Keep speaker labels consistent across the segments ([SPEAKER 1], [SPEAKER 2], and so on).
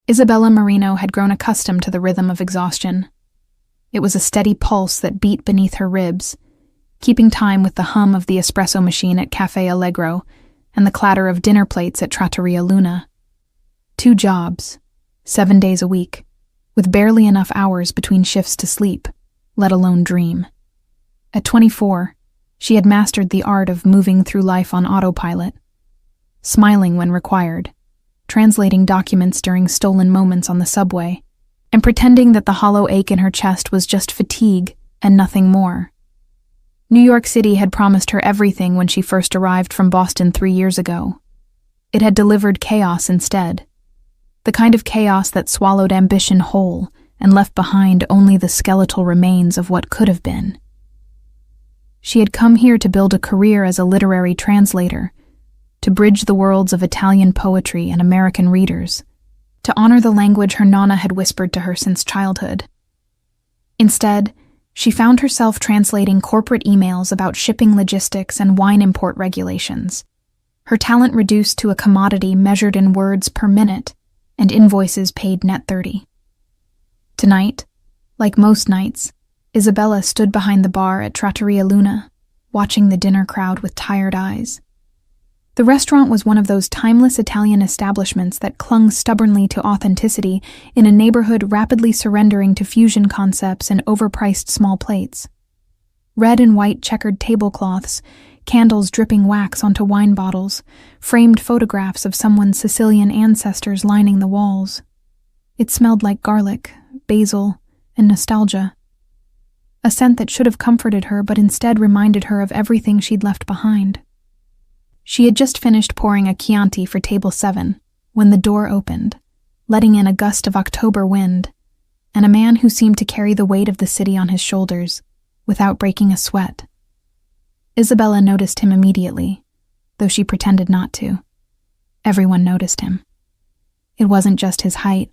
[SPEAKER 1] Isabella Marino had grown accustomed to the rhythm of exhaustion. It was a steady pulse that beat beneath her ribs, keeping time with the hum of the espresso machine at Café Allegro and the clatter of dinner plates at Trattoria Luna. 2 jobs, 7 days a week, with barely enough hours between shifts to sleep, let alone dream. At 24, she had mastered the art of moving through life on autopilot, smiling when required, translating documents during stolen moments on the subway, and pretending that the hollow ache in her chest was just fatigue and nothing more. New York City had promised her everything when she first arrived from Boston 3 years ago. It had delivered chaos instead. The kind of chaos that swallowed ambition whole and left behind only the skeletal remains of what could have been. She had come here to build a career as a literary translator, to bridge the worlds of Italian poetry and American readers, to honor the language her nonna had whispered to her since childhood. Instead, she found herself translating corporate emails about shipping logistics and wine import regulations, her talent reduced to a commodity measured in words per minute and invoices paid net 30. Tonight, like most nights, Isabella stood behind the bar at Trattoria Luna, watching the dinner crowd with tired eyes. The restaurant was one of those timeless Italian establishments that clung stubbornly to authenticity in a neighborhood rapidly surrendering to fusion concepts and overpriced small plates. Red and white checkered tablecloths, candles dripping wax onto wine bottles, framed photographs of someone's Sicilian ancestors lining the walls. It smelled like garlic, basil, and nostalgia. A scent that should have comforted her but instead reminded her of everything she'd left behind. She had just finished pouring a Chianti for table 7 when the door opened, letting in a gust of October wind, and a man who seemed to carry the weight of the city on his shoulders without breaking a sweat. Isabella noticed him immediately, though she pretended not to. Everyone noticed him. It wasn't just his height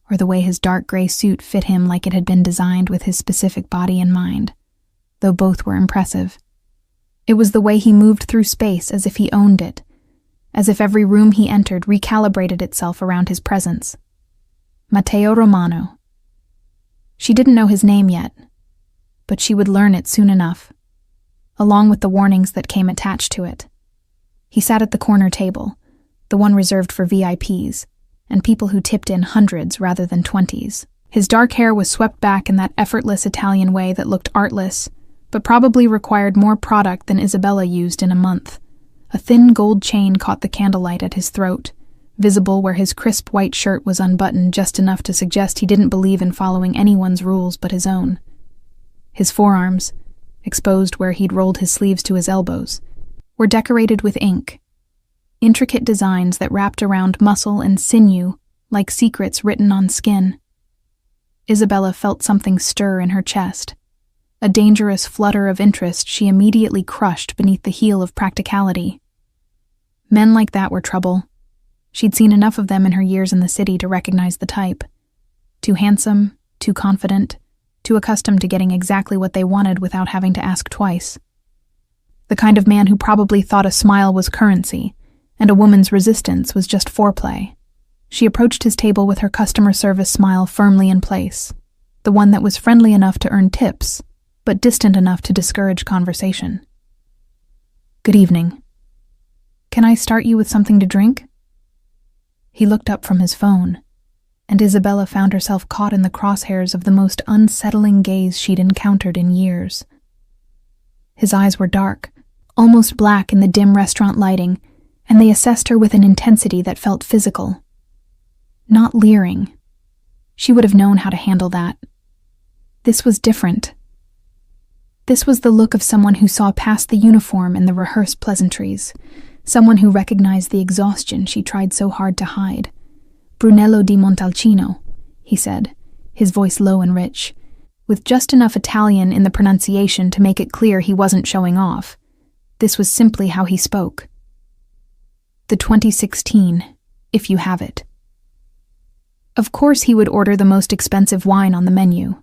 [SPEAKER 1] or the way his dark gray suit fit him like it had been designed with his specific body in mind, though both were impressive. It was the way he moved through space as if he owned it, as if every room he entered recalibrated itself around his presence. Matteo Romano. She didn't know his name yet, but she would learn it soon enough, along with the warnings that came attached to it. He sat at the corner table, the one reserved for VIPs, and people who tipped in hundreds rather than 20s. His dark hair was swept back in that effortless Italian way that looked artless, but probably required more product than Isabella used in a month. A thin gold chain caught the candlelight at his throat, visible where his crisp white shirt was unbuttoned just enough to suggest he didn't believe in following anyone's rules but his own. His forearms, exposed where he'd rolled his sleeves to his elbows, were decorated with ink, intricate designs that wrapped around muscle and sinew like secrets written on skin. Isabella felt something stir in her chest, a dangerous flutter of interest she immediately crushed beneath the heel of practicality. Men like that were trouble. She'd seen enough of them in her years in the city to recognize the type. Too handsome, too confident, too accustomed to getting exactly what they wanted without having to ask twice. The kind of man who probably thought a smile was currency, and a woman's resistance was just foreplay. She approached his table with her customer service smile firmly in place, the one that was friendly enough to earn tips, but distant enough to discourage conversation. "Good evening. Can I start you with something to drink?" He looked up from his phone, and Isabella found herself caught in the crosshairs of the most unsettling gaze she'd encountered in years. His eyes were dark, almost black in the dim restaurant lighting, and they assessed her with an intensity that felt physical. Not leering. She would have known how to handle that. This was different. This was the look of someone who saw past the uniform and the rehearsed pleasantries, someone who recognized the exhaustion she tried so hard to hide. "Brunello di Montalcino," he said, his voice low and rich, with just enough Italian in the pronunciation to make it clear he wasn't showing off. This was simply how he spoke. "The 2016, if you have it." Of course he would order the most expensive wine on the menu.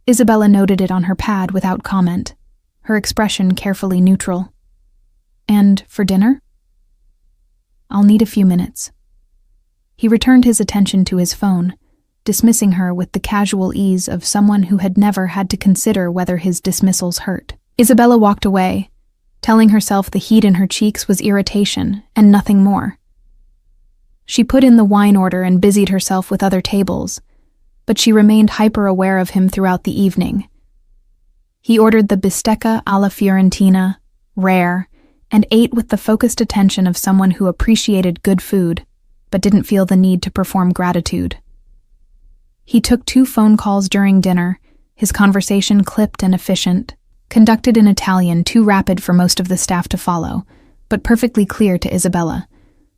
[SPEAKER 1] Isabella noted it on her pad without comment, her expression carefully neutral. "And for dinner?" "I'll need a few minutes." He returned his attention to his phone, dismissing her with the casual ease of someone who had never had to consider whether his dismissals hurt. Isabella walked away, telling herself the heat in her cheeks was irritation and nothing more. She put in the wine order and busied herself with other tables, but she remained hyper-aware of him throughout the evening. He ordered the bistecca alla Fiorentina, rare, and ate with the focused attention of someone who appreciated good food, but didn't feel the need to perform gratitude. He took 2 phone calls during dinner, his conversation clipped and efficient, conducted in Italian too rapid for most of the staff to follow, but perfectly clear to Isabella,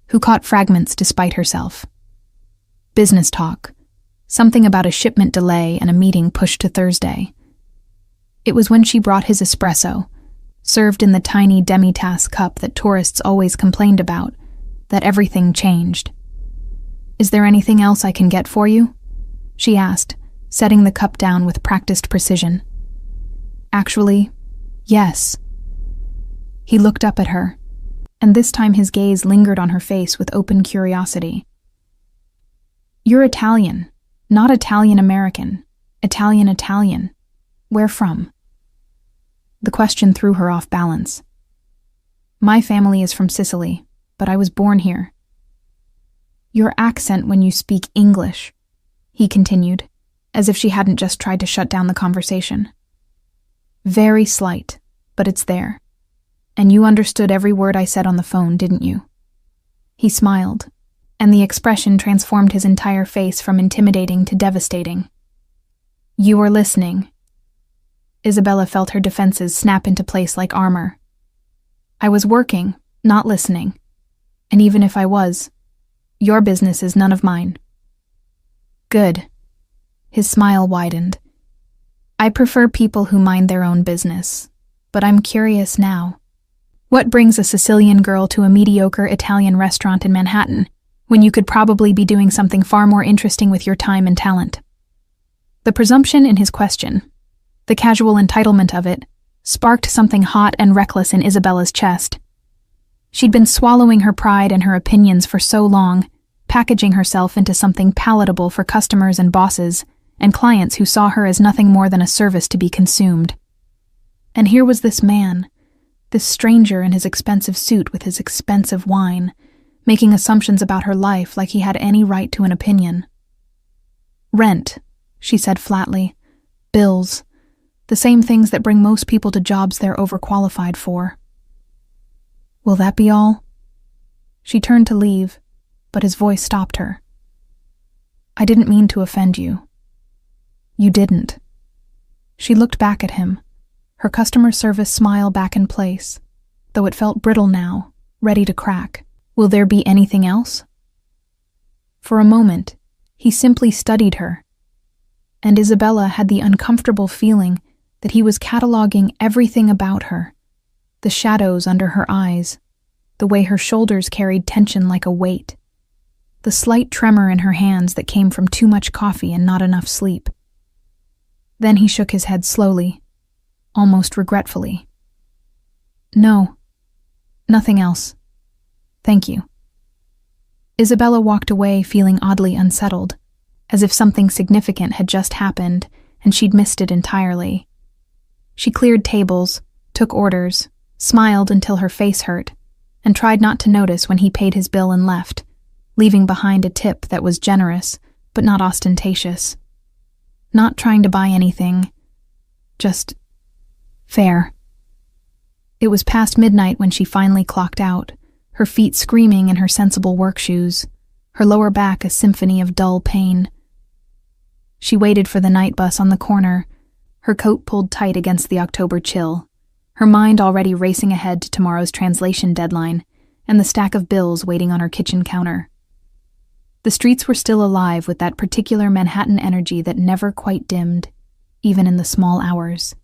[SPEAKER 1] who caught fragments despite herself. Business talk, something about a shipment delay and a meeting pushed to Thursday. It was when she brought his espresso, served in the tiny demi-tasse cup that tourists always complained about, that everything changed. "Is there anything else I can get for you?" she asked, setting the cup down with practiced precision. "Actually, yes." He looked up at her, and this time his gaze lingered on her face with open curiosity. "You're Italian, not Italian-American, Italian-Italian. Where from?" The question threw her off balance. "My family is from Sicily, but I was born here." "Your accent when you speak English," he continued, as if she hadn't just tried to shut down the conversation. "Very slight, but it's there. And you understood every word I said on the phone, didn't you?" He smiled, and the expression transformed his entire face from intimidating to devastating. "You were listening." Isabella felt her defenses snap into place like armor. "I was working, not listening. And even if I was, your business is none of mine." "Good." His smile widened. "I prefer people who mind their own business, but I'm curious now. What brings a Sicilian girl to a mediocre Italian restaurant in Manhattan when you could probably be doing something far more interesting with your time and talent?" The presumption in his question, the casual entitlement of it, sparked something hot and reckless in Isabella's chest. She'd been swallowing her pride and her opinions for so long, packaging herself into something palatable for customers and bosses, and clients who saw her as nothing more than a service to be consumed. And here was this man, this stranger in his expensive suit with his expensive wine, making assumptions about her life like he had any right to an opinion. "Rent," she said flatly. "Bills. The same things that bring most people to jobs they're overqualified for." "Will that be all?" She turned to leave, but his voice stopped her. "I didn't mean to offend you." "You didn't." She looked back at him, her customer service smile back in place, though it felt brittle now, ready to crack. "Will there be anything else?" For a moment, he simply studied her, and Isabella had the uncomfortable feeling that he was cataloging everything about her, the shadows under her eyes, the way her shoulders carried tension like a weight, the slight tremor in her hands that came from too much coffee and not enough sleep. Then he shook his head slowly, almost regretfully. "No, nothing else. Thank you." Isabella walked away feeling oddly unsettled, as if something significant had just happened and she'd missed it entirely. She cleared tables, took orders, smiled until her face hurt, and tried not to notice when he paid his bill and left, leaving behind a tip that was generous but not ostentatious. Not trying to buy anything, just fair. It was past midnight when she finally clocked out, her feet screaming in her sensible work shoes, her lower back a symphony of dull pain. She waited for the night bus on the corner, her coat pulled tight against the October chill, her mind already racing ahead to tomorrow's translation deadline and the stack of bills waiting on her kitchen counter. The streets were still alive with that particular Manhattan energy that never quite dimmed, even in the small hours.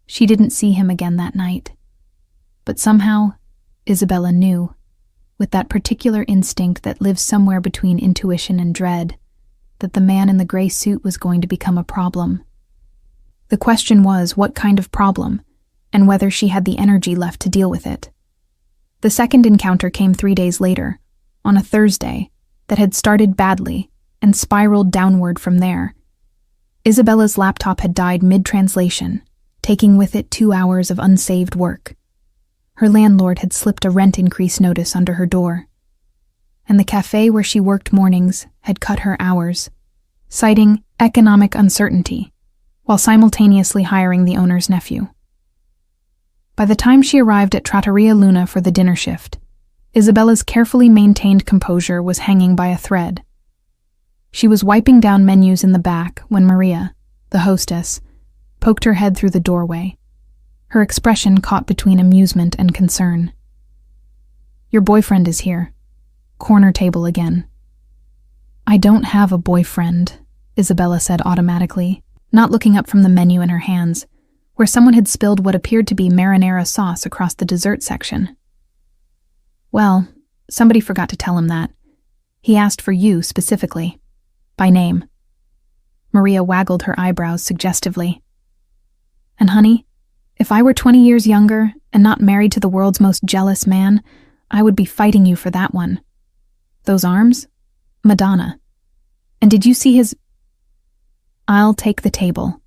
[SPEAKER 1] She didn't see him again that night. But somehow, Isabella knew, with that particular instinct that lives somewhere between intuition and dread, that the man in the gray suit was going to become a problem. The question was what kind of problem, and whether she had the energy left to deal with it. The second encounter came 3 days later, on a Thursday, that had started badly and spiraled downward from there. Isabella's laptop had died mid-translation, taking with it 2 hours of unsaved work. Her landlord had slipped a rent increase notice under her door, and the cafe where she worked mornings had cut her hours, citing economic uncertainty, while simultaneously hiring the owner's nephew. By the time she arrived at Trattoria Luna for the dinner shift, Isabella's carefully maintained composure was hanging by a thread. She was wiping down menus in the back when Maria, the hostess, poked her head through the doorway, her expression caught between amusement and concern. "Your boyfriend is here. Corner table again." "I don't have a boyfriend," Isabella said automatically, not looking up from the menu in her hands, where someone had spilled what appeared to be marinara sauce across the dessert section. "Well, somebody forgot to tell him that. He asked for you specifically, by name." Maria waggled her eyebrows suggestively. "And honey, if I were 20 years younger and not married to the world's most jealous man, I would be fighting you for that one. Those arms? Madonna. And did you see his—" "I'll take the table,"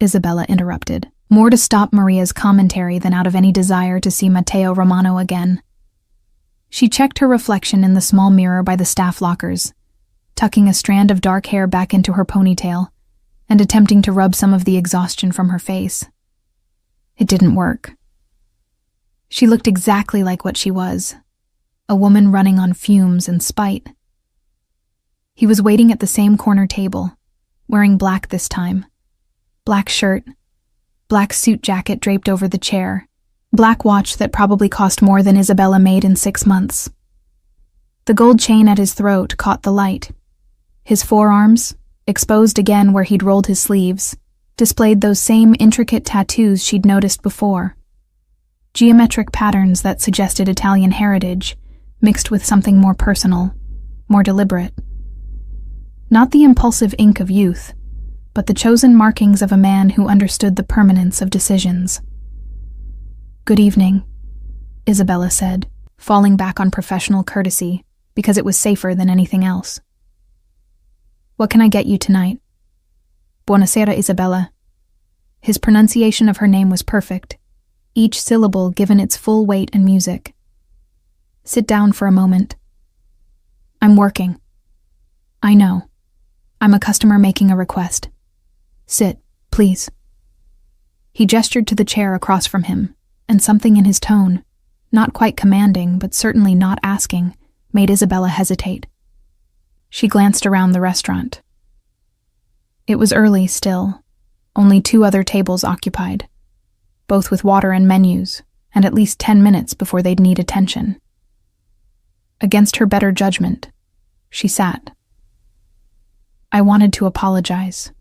[SPEAKER 1] Isabella interrupted, more to stop Maria's commentary than out of any desire to see Matteo Romano again. She checked her reflection in the small mirror by the staff lockers, tucking a strand of dark hair back into her ponytail and attempting to rub some of the exhaustion from her face. It didn't work. She looked exactly like what she was, a woman running on fumes and spite. He was waiting at the same corner table, wearing black this time. Black shirt, black suit jacket draped over the chair, black watch that probably cost more than Isabella made in 6 months. The gold chain at his throat caught the light. His forearms, exposed again where he'd rolled his sleeves, displayed those same intricate tattoos she'd noticed before. Geometric patterns that suggested Italian heritage, mixed with something more personal, more deliberate. Not the impulsive ink of youth, but the chosen markings of a man who understood the permanence of decisions. "Good evening," Isabella said, falling back on professional courtesy because it was safer than anything else. "What can I get you tonight?" "Buonasera, Isabella." His pronunciation of her name was perfect, each syllable given its full weight and music. "Sit down for a moment." "I'm working." "I know. I'm a customer making a request. Sit, please." He gestured to the chair across from him, and something in his tone, not quite commanding but certainly not asking, made Isabella hesitate. She glanced around the restaurant. It was early still, only 2 other tables occupied, both with water and menus, and at least 10 minutes before they'd need attention. Against her better judgment, she sat. "I wanted to apologize,"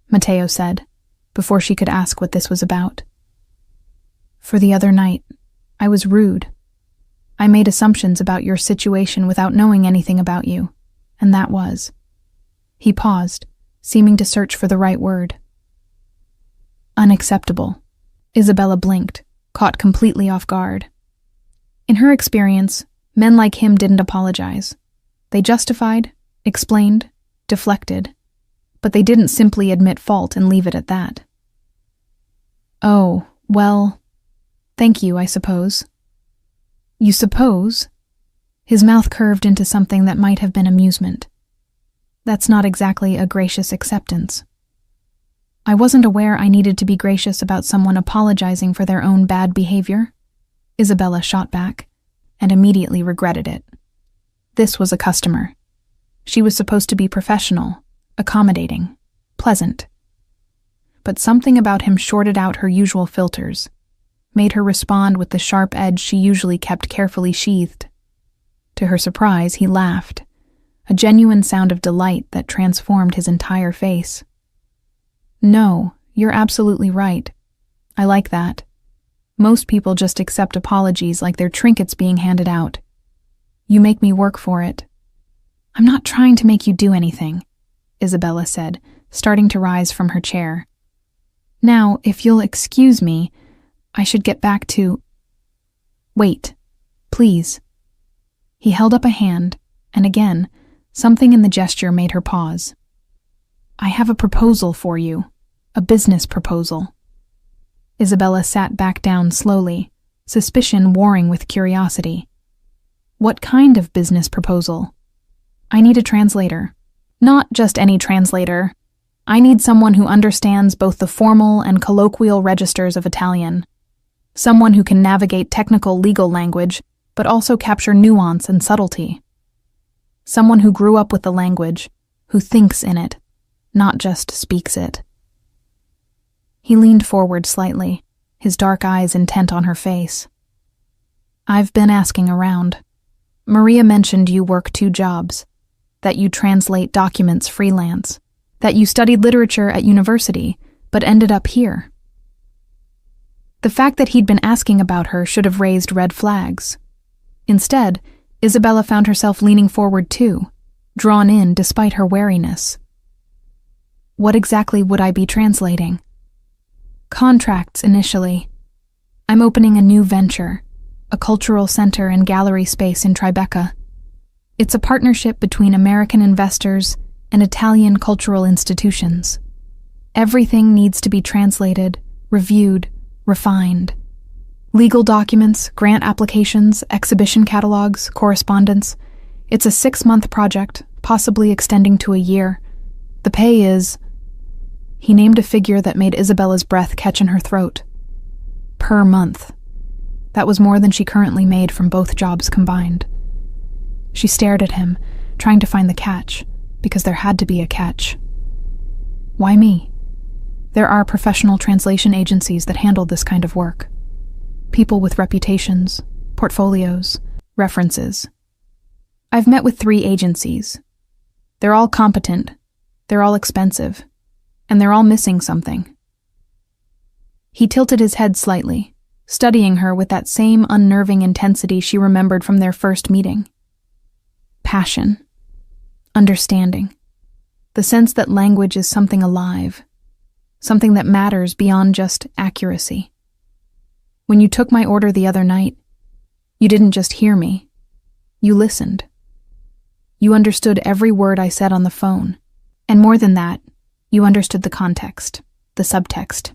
[SPEAKER 1] Matteo said, before she could ask what this was about. "For the other night, I was rude. I made assumptions about your situation without knowing anything about you, and that was—" He paused, seeming to search for the right word. "Unacceptable." Isabella blinked, caught completely off guard. In her experience, men like him didn't apologize. They justified, explained, deflected, but they didn't simply admit fault and leave it at that. "Oh, well, thank you, I suppose." "You suppose?" His mouth curved into something that might have been amusement. "That's not exactly a gracious acceptance." "I wasn't aware I needed to be gracious about someone apologizing for their own bad behavior," Isabella shot back, and immediately regretted it. This was a customer. She was supposed to be professional, accommodating, pleasant. But something about him shorted out her usual filters, made her respond with the sharp edge she usually kept carefully sheathed. To her surprise, he laughed, a genuine sound of delight that transformed his entire face. "No, you're absolutely right. I like that. Most people just accept apologies like they're trinkets being handed out. You make me work for it." "I'm not trying to make you do anything," Isabella said, starting to rise from her chair. "Now, if you'll excuse me, I should get back to—" "Wait, please." He held up a hand, and again, Something in the gesture made her pause. "I have a proposal for you. A business proposal." Isabella sat back down slowly, suspicion warring with curiosity. "What kind of business proposal?" "I need a translator. Not just any translator. I need someone who understands both the formal and colloquial registers of Italian. Someone who can navigate technical legal language, but also capture nuance and subtlety. Someone who grew up with the language, who thinks in it, not just speaks it." He leaned forward slightly, his dark eyes intent on her face. "I've been asking around. Maria mentioned you work 2 jobs, that you translate documents freelance, that you studied literature at university, but ended up here." The fact that he'd been asking about her should have raised red flags. Instead, Isabella found herself leaning forward too, drawn in despite her wariness. "What exactly would I be translating?" "Contracts initially. I'm opening a new venture, a cultural center and gallery space in Tribeca. It's a partnership between American investors and Italian cultural institutions. Everything needs to be translated, reviewed, refined. Legal documents, grant applications, exhibition catalogs, correspondence. It's a 6-month project, possibly extending to a year. The pay is..." He named a figure that made Isabella's breath catch in her throat. Per month. That was more than she currently made from both jobs combined. She stared at him, trying to find the catch, because there had to be a catch. "Why me? There are professional translation agencies that handle this kind of work. People with reputations, portfolios, references. I've met with 3 agencies. They're all competent, they're all expensive, and they're all missing something." He tilted his head slightly, studying her with that same unnerving intensity she remembered from their first meeting. Passion. Understanding. The sense that language is something alive, something that matters beyond just accuracy. When you took my order the other night, you didn't just hear me. You listened. You understood every word I said on the phone. And more than that, you understood the context, the subtext.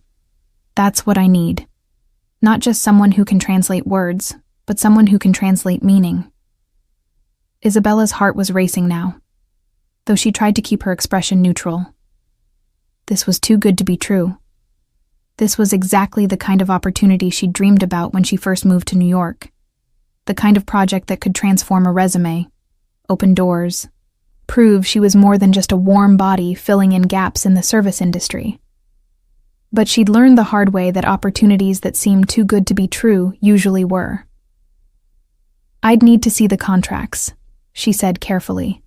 [SPEAKER 1] That's what I need. Not just someone who can translate words, but someone who can translate meaning. Isabella's heart was racing now, though she tried to keep her expression neutral. This was too good to be true. This was exactly the kind of opportunity she'd dreamed about when she first moved to New York. The kind of project that could transform a resume, open doors, prove she was more than just a warm body filling in gaps in the service industry. But she'd learned the hard way that opportunities that seemed too good to be true usually were. "I'd need to see the contracts," she said carefully.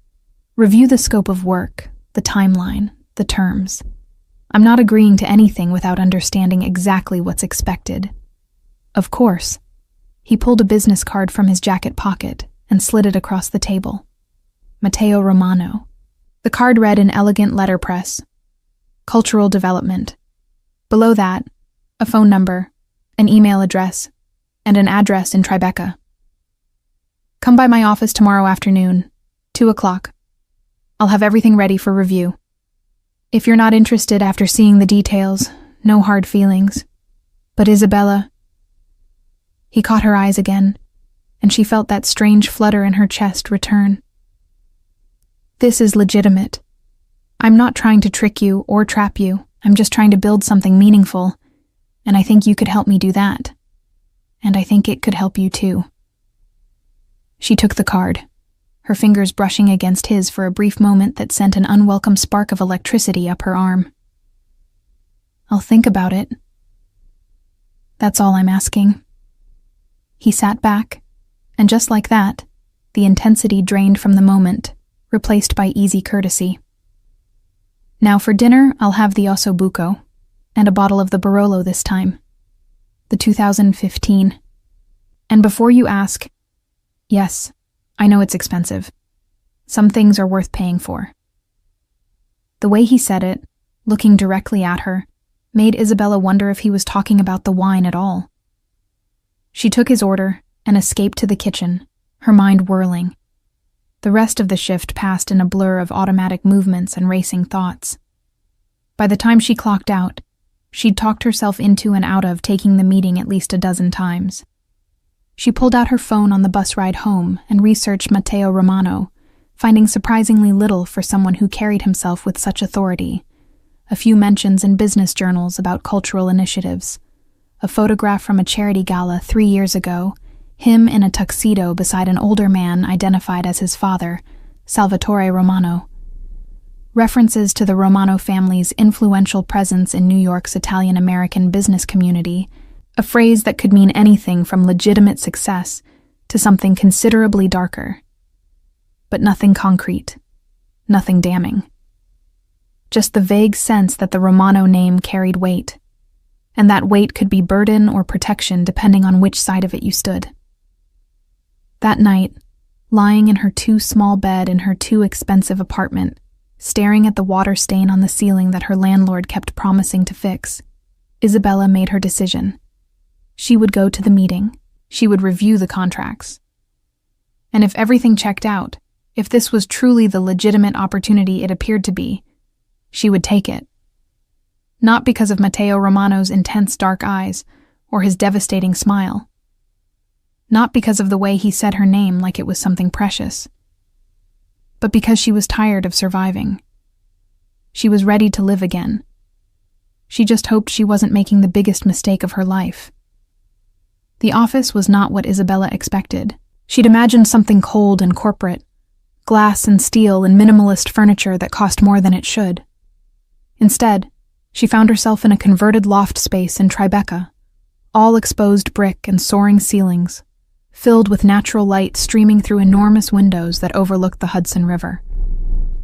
[SPEAKER 1] "Review the scope of work, the timeline, the terms. I'm not agreeing to anything without understanding exactly what's expected." "Of course." He pulled a business card from his jacket pocket and slid it across the table. Matteo Romano. The card read in elegant letterpress, "Cultural Development." Below that, a phone number, an email address, and an address in Tribeca. "Come by my office tomorrow afternoon, 2 o'clock. I'll have everything ready for review. If you're not interested after seeing the details, no hard feelings. But Isabella..." He caught her eyes again, and she felt that strange flutter in her chest return. "This is legitimate. I'm not trying to trick you or trap you. I'm just trying to build something meaningful, and I think you could help me do that. And I think it could help you too." She took the card, her fingers brushing against his for a brief moment that sent an unwelcome spark of electricity up her arm. "I'll think about it. That's all I'm asking." He sat back, and just like that, the intensity drained from the moment, replaced by easy courtesy. "Now for dinner, I'll have the osso buco, and a bottle of the Barolo this time. The 2015. And before you ask, yes, I know it's expensive. Some things are worth paying for." The way he said it, looking directly at her, made Isabella wonder if he was talking about the wine at all. She took his order and escaped to the kitchen, her mind whirling. The rest of the shift passed in a blur of automatic movements and racing thoughts. By the time she clocked out, she'd talked herself into and out of taking the meeting at least a dozen times. She pulled out her phone on the bus ride home and researched Matteo Romano, finding surprisingly little for someone who carried himself with such authority. A few mentions in business journals about cultural initiatives. A photograph from a charity gala 3 years ago, him in a tuxedo beside an older man identified as his father, Salvatore Romano. References to the Romano family's influential presence in New York's Italian-American business community, a phrase that could mean anything from legitimate success to something considerably darker. But nothing concrete, nothing damning. Just the vague sense that the Romano name carried weight, and that weight could be burden or protection depending on which side of it you stood. That night, lying in her too small bed in her too expensive apartment, staring at the water stain on the ceiling that her landlord kept promising to fix, Isabella made her decision. She would go to the meeting. She would review the contracts. And if everything checked out, if this was truly the legitimate opportunity it appeared to be, she would take it. Not because of Matteo Romano's intense dark eyes or his devastating smile. Not because of the way he said her name like it was something precious. But because she was tired of surviving. She was ready to live again. She just hoped she wasn't making the biggest mistake of her life. The office was not what Isabella expected. She'd imagined something cold and corporate, glass and steel and minimalist furniture that cost more than it should. Instead, she found herself in a converted loft space in Tribeca, all exposed brick and soaring ceilings, filled with natural light streaming through enormous windows that overlooked the Hudson River.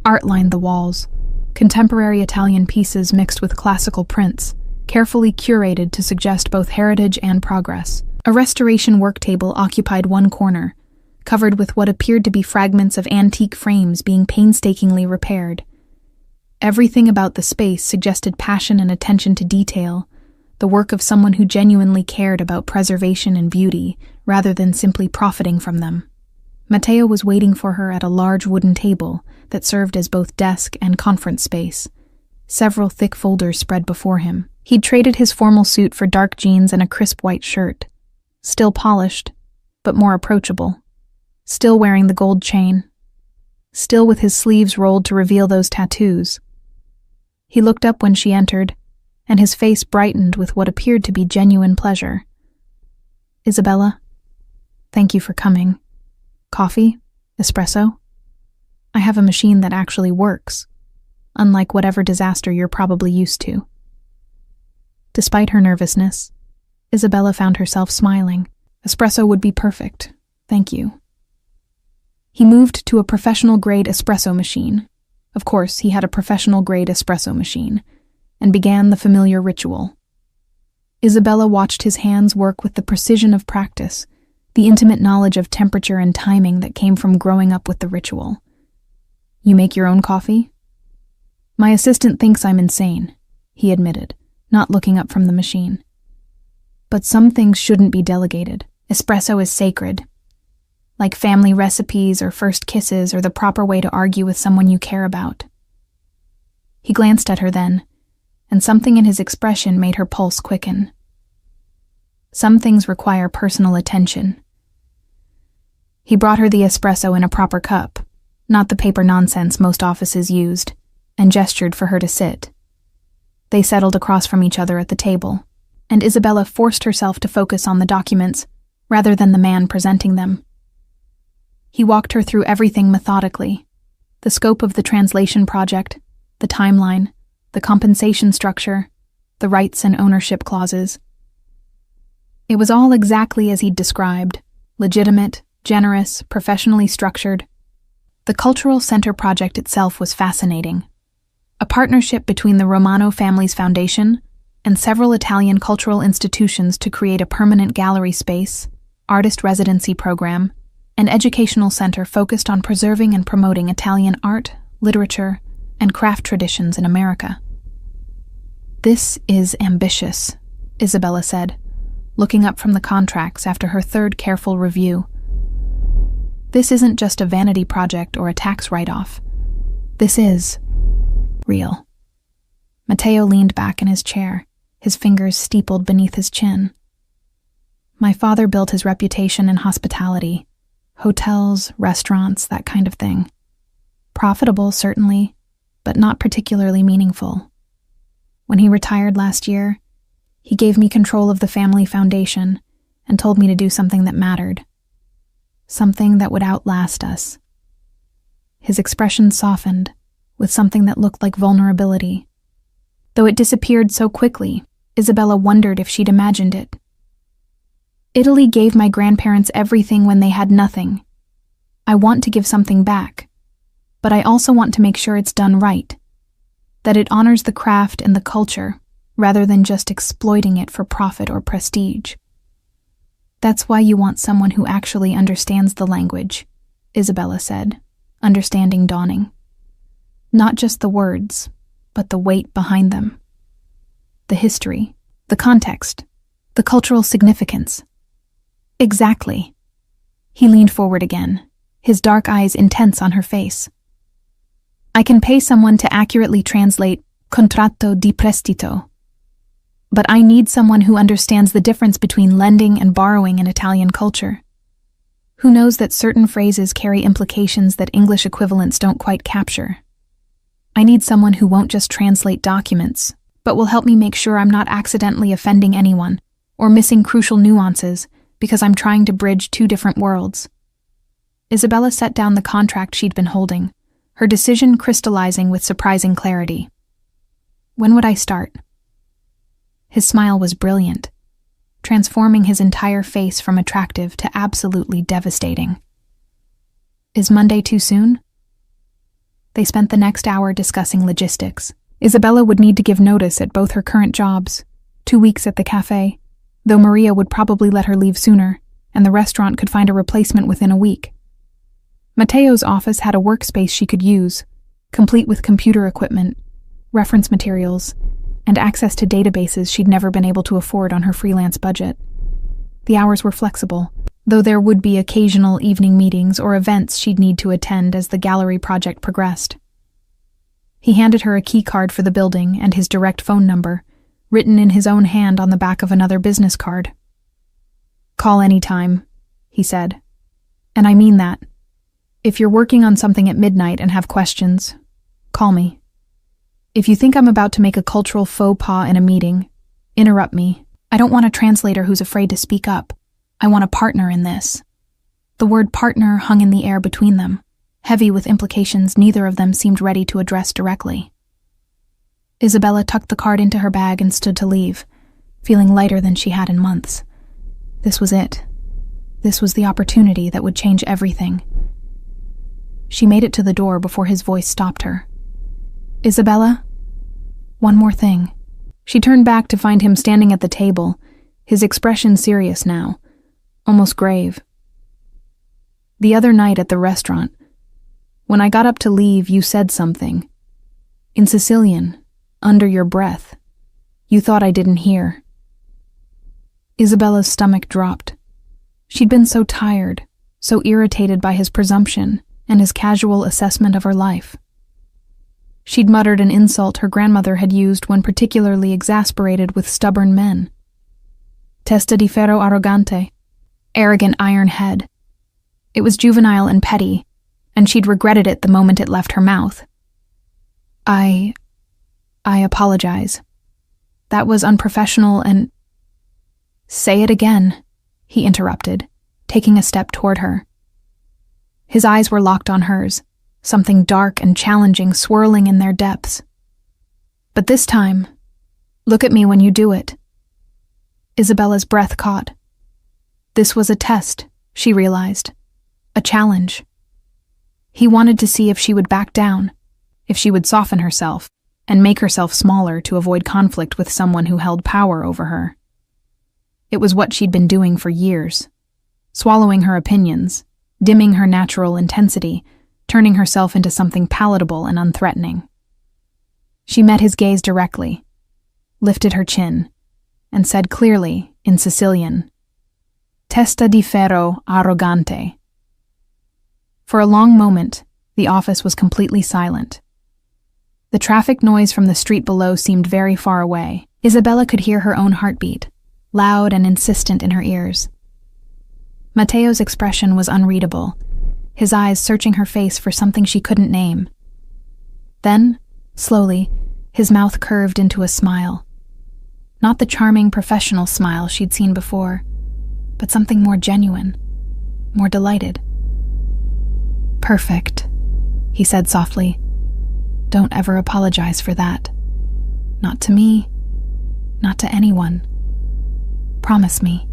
[SPEAKER 1] Art lined the walls, contemporary Italian pieces mixed with classical prints, carefully curated to suggest both heritage and progress. A restoration work table occupied one corner, covered with what appeared to be fragments of antique frames being painstakingly repaired. Everything about the space suggested passion and attention to detail, the work of someone who genuinely cared about preservation and beauty, rather than simply profiting from them. Matteo was waiting for her at a large wooden table that served as both desk and conference space. Several thick folders spread before him. He'd traded his formal suit for dark jeans and a crisp white shirt. Still polished, but more approachable. Still wearing the gold chain. Still with his sleeves rolled to reveal those tattoos. He looked up when she entered, and his face brightened with what appeared to be genuine pleasure. "Isabella, thank you for coming. Coffee? Espresso? I have a machine that actually works, unlike whatever disaster you're probably used to." Despite her nervousness, Isabella found herself smiling. "Espresso would be perfect, thank you." He moved to a professional-grade espresso machine. Of course, he had a professional-grade espresso machine, and began the familiar ritual. Isabella watched his hands work with the precision of practice, the intimate knowledge of temperature and timing that came from growing up with the ritual. "You make your own coffee?" "My assistant thinks I'm insane," he admitted, not looking up from the machine. "But some things shouldn't be delegated. Espresso is sacred. Like family recipes or first kisses or the proper way to argue with someone you care about." He glanced at her then, and something in his expression made her pulse quicken. Some things require personal attention. He brought her the espresso in a proper cup, not the paper nonsense most offices used, and gestured for her to sit. They settled across from each other at the table, and Isabella forced herself to focus on the documents rather than the man presenting them. He walked her through everything methodically: the scope of the translation project, the timeline, the compensation structure, the rights and ownership clauses. It was all exactly as he'd described: legitimate, generous, professionally structured. The Cultural Center project itself was fascinating. A partnership between the Romano family's foundation and several Italian cultural institutions to create a permanent gallery space, artist residency program, and educational center focused on preserving and promoting Italian art, literature, and craft traditions in America. "This is ambitious," Isabella said, looking up from the contracts after her third careful review. This isn't just a vanity project or a tax write-off. This is real. Matteo leaned back in his chair, his fingers steepled beneath his chin. My father built his reputation in hospitality, hotels, restaurants, that kind of thing. Profitable, certainly, but not particularly meaningful. When he retired last year, he gave me control of the family foundation and told me to do something that mattered. Something that would outlast us. His expression softened with something that looked like vulnerability. Though it disappeared so quickly, Isabella wondered if she'd imagined it. Italy gave my grandparents everything when they had nothing. I want to give something back, but I also want to make sure it's done right, that it honors the craft and the culture, rather than just exploiting it for profit or prestige. That's why you want someone who actually understands the language, Isabella said, understanding dawning. Not just the words, but the weight behind them. The history, the context, the cultural significance. Exactly. He leaned forward again, his dark eyes intense on her face. I can pay someone to accurately translate contratto di prestito, but I need someone who understands the difference between lending and borrowing in Italian culture, who knows that certain phrases carry implications that English equivalents don't quite capture. I need someone who won't just translate documents, but will help me make sure I'm not accidentally offending anyone or missing crucial nuances because I'm trying to bridge two different worlds. Isabella set down the contract she'd been holding, her decision crystallizing with surprising clarity. When would I start? His smile was brilliant, transforming his entire face from attractive to absolutely devastating. Is Monday too soon? They spent the next hour discussing logistics. Isabella would need to give notice at both her current jobs, 2 weeks at the cafe, though Maria would probably let her leave sooner, and the restaurant could find a replacement within a week. Matteo's office had a workspace she could use, complete with computer equipment, reference materials, and access to databases she'd never been able to afford on her freelance budget. The hours were flexible, though there would be occasional evening meetings or events she'd need to attend as the gallery project progressed. He handed her a key card for the building and his direct phone number, written in his own hand on the back of another business card. Call anytime, he said. And I mean that. If you're working on something at midnight and have questions, call me. If you think I'm about to make a cultural faux pas in a meeting, interrupt me. I don't want a translator who's afraid to speak up. I want a partner in this. The word partner hung in the air between them, heavy with implications neither of them seemed ready to address directly. Isabella tucked the card into her bag and stood to leave, feeling lighter than she had in months. This was it. This was the opportunity that would change everything. She made it to the door before his voice stopped her. Isabella? One more thing. She turned back to find him standing at the table, his expression serious now, almost grave. The other night at the restaurant, when I got up to leave, you said something. In Sicilian, under your breath. You thought I didn't hear. Isabella's stomach dropped. She'd been so tired, so irritated by his presumption and his casual assessment of her life. She'd muttered an insult her grandmother had used when particularly exasperated with stubborn men. Testa di ferro arrogante, arrogant iron head. It was juvenile and petty, and she'd regretted it the moment it left her mouth. I apologize. That was unprofessional and— Say it again, he interrupted, taking a step toward her. His eyes were locked on hers, something dark and challenging swirling in their depths. But this time, look at me when you do it. Isabella's breath caught. This was a test, she realized. A challenge. He wanted to see if she would back down, if she would soften herself, and make herself smaller to avoid conflict with someone who held power over her. It was what she'd been doing for years, swallowing her opinions, dimming her natural intensity, turning herself into something palatable and unthreatening. She met his gaze directly, lifted her chin, and said clearly, in Sicilian, Testa di ferro arrogante. For a long moment, the office was completely silent. The traffic noise from the street below seemed very far away. Isabella could hear her own heartbeat, loud and insistent in her ears. Mateo's expression was unreadable, his eyes searching her face for something she couldn't name. Then, slowly, his mouth curved into a smile. Not the charming professional smile she'd seen before, but something more genuine, more delighted. "Perfect," he said softly. "Don't ever apologize for that. Not to me, not to anyone. Promise me."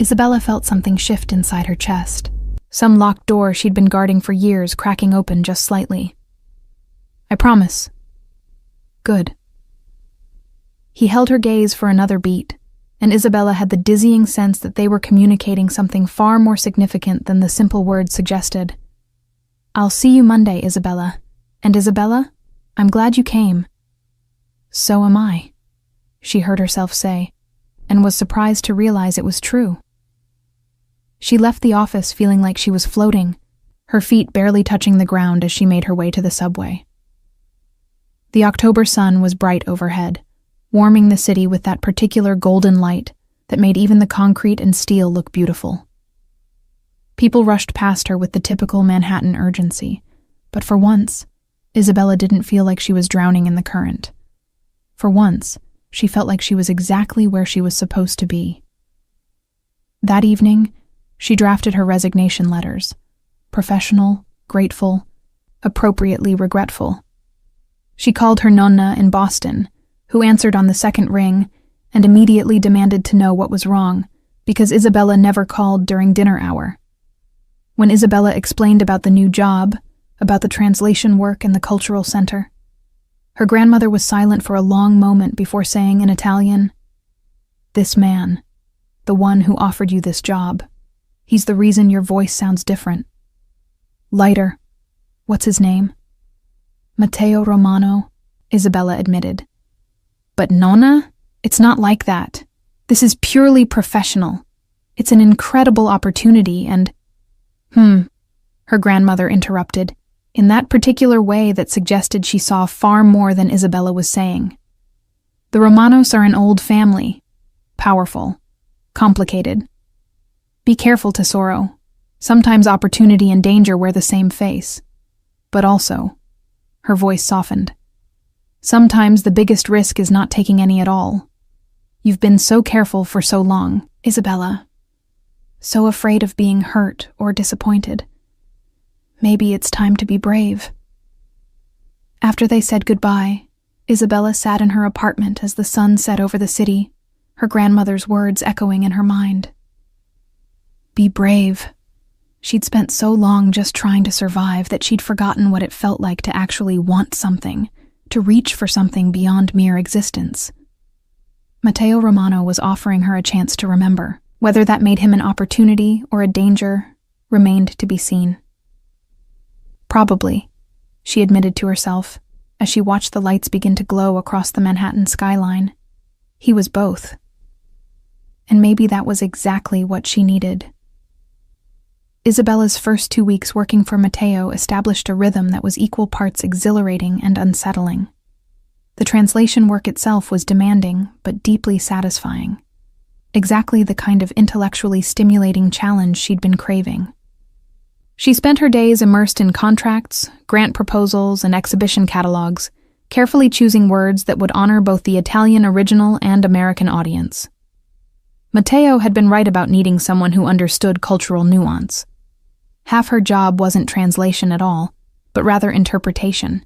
[SPEAKER 1] Isabella felt something shift inside her chest, some locked door she'd been guarding for years cracking open just slightly. "I promise." "Good." He held her gaze for another beat, and Isabella had the dizzying sense that they were communicating something far more significant than the simple words suggested. "I'll see you Monday, Isabella. And Isabella, I'm glad you came." "So am I," she heard herself say, and was surprised to realize it was true. She left the office feeling like she was floating, her feet barely touching the ground as she made her way to the subway. The October sun was bright overhead, warming the city with that particular golden light that made even the concrete and steel look beautiful. People rushed past her with the typical Manhattan urgency, but for once, Isabella didn't feel like she was drowning in the current. For once, she felt like she was exactly where she was supposed to be. That evening, she drafted her resignation letters, professional, grateful, appropriately regretful. She called her nonna in Boston, who answered on the second ring and immediately demanded to know what was wrong, because Isabella never called during dinner hour. When Isabella explained about the new job, about the translation work in the cultural center, her grandmother was silent for a long moment before saying in Italian, "This man, the one who offered you this job, he's the reason your voice sounds different. Lighter. What's his name?" "Matteo Romano," Isabella admitted. "But Nonna, it's not like that. This is purely professional. It's an incredible opportunity and—" her grandmother interrupted, in that particular way that suggested she saw far more than Isabella was saying. "The Romanos are an old family. Powerful. Complicated. Be careful, Tesoro. Sometimes opportunity and danger wear the same face. But also," her voice softened, "sometimes the biggest risk is not taking any at all. You've been so careful for so long, Isabella. So afraid of being hurt or disappointed. Maybe it's time to be brave." After they said goodbye, Isabella sat in her apartment as the sun set over the city, her grandmother's words echoing in her mind. Be brave. She'd spent so long just trying to survive that she'd forgotten what it felt like to actually want something, to reach for something beyond mere existence. Matteo Romano was offering her a chance to remember. Whether that made him an opportunity or a danger remained to be seen. Probably, she admitted to herself, as she watched the lights begin to glow across the Manhattan skyline. He was both. And maybe that was exactly what she needed. Isabella's first 2 weeks working for Matteo established a rhythm that was equal parts exhilarating and unsettling. The translation work itself was demanding, but deeply satisfying. Exactly the kind of intellectually stimulating challenge she'd been craving. She spent her days immersed in contracts, grant proposals, and exhibition catalogs, carefully choosing words that would honor both the Italian original and American audience. Matteo had been right about needing someone who understood cultural nuance. Half her job wasn't translation at all, but rather interpretation,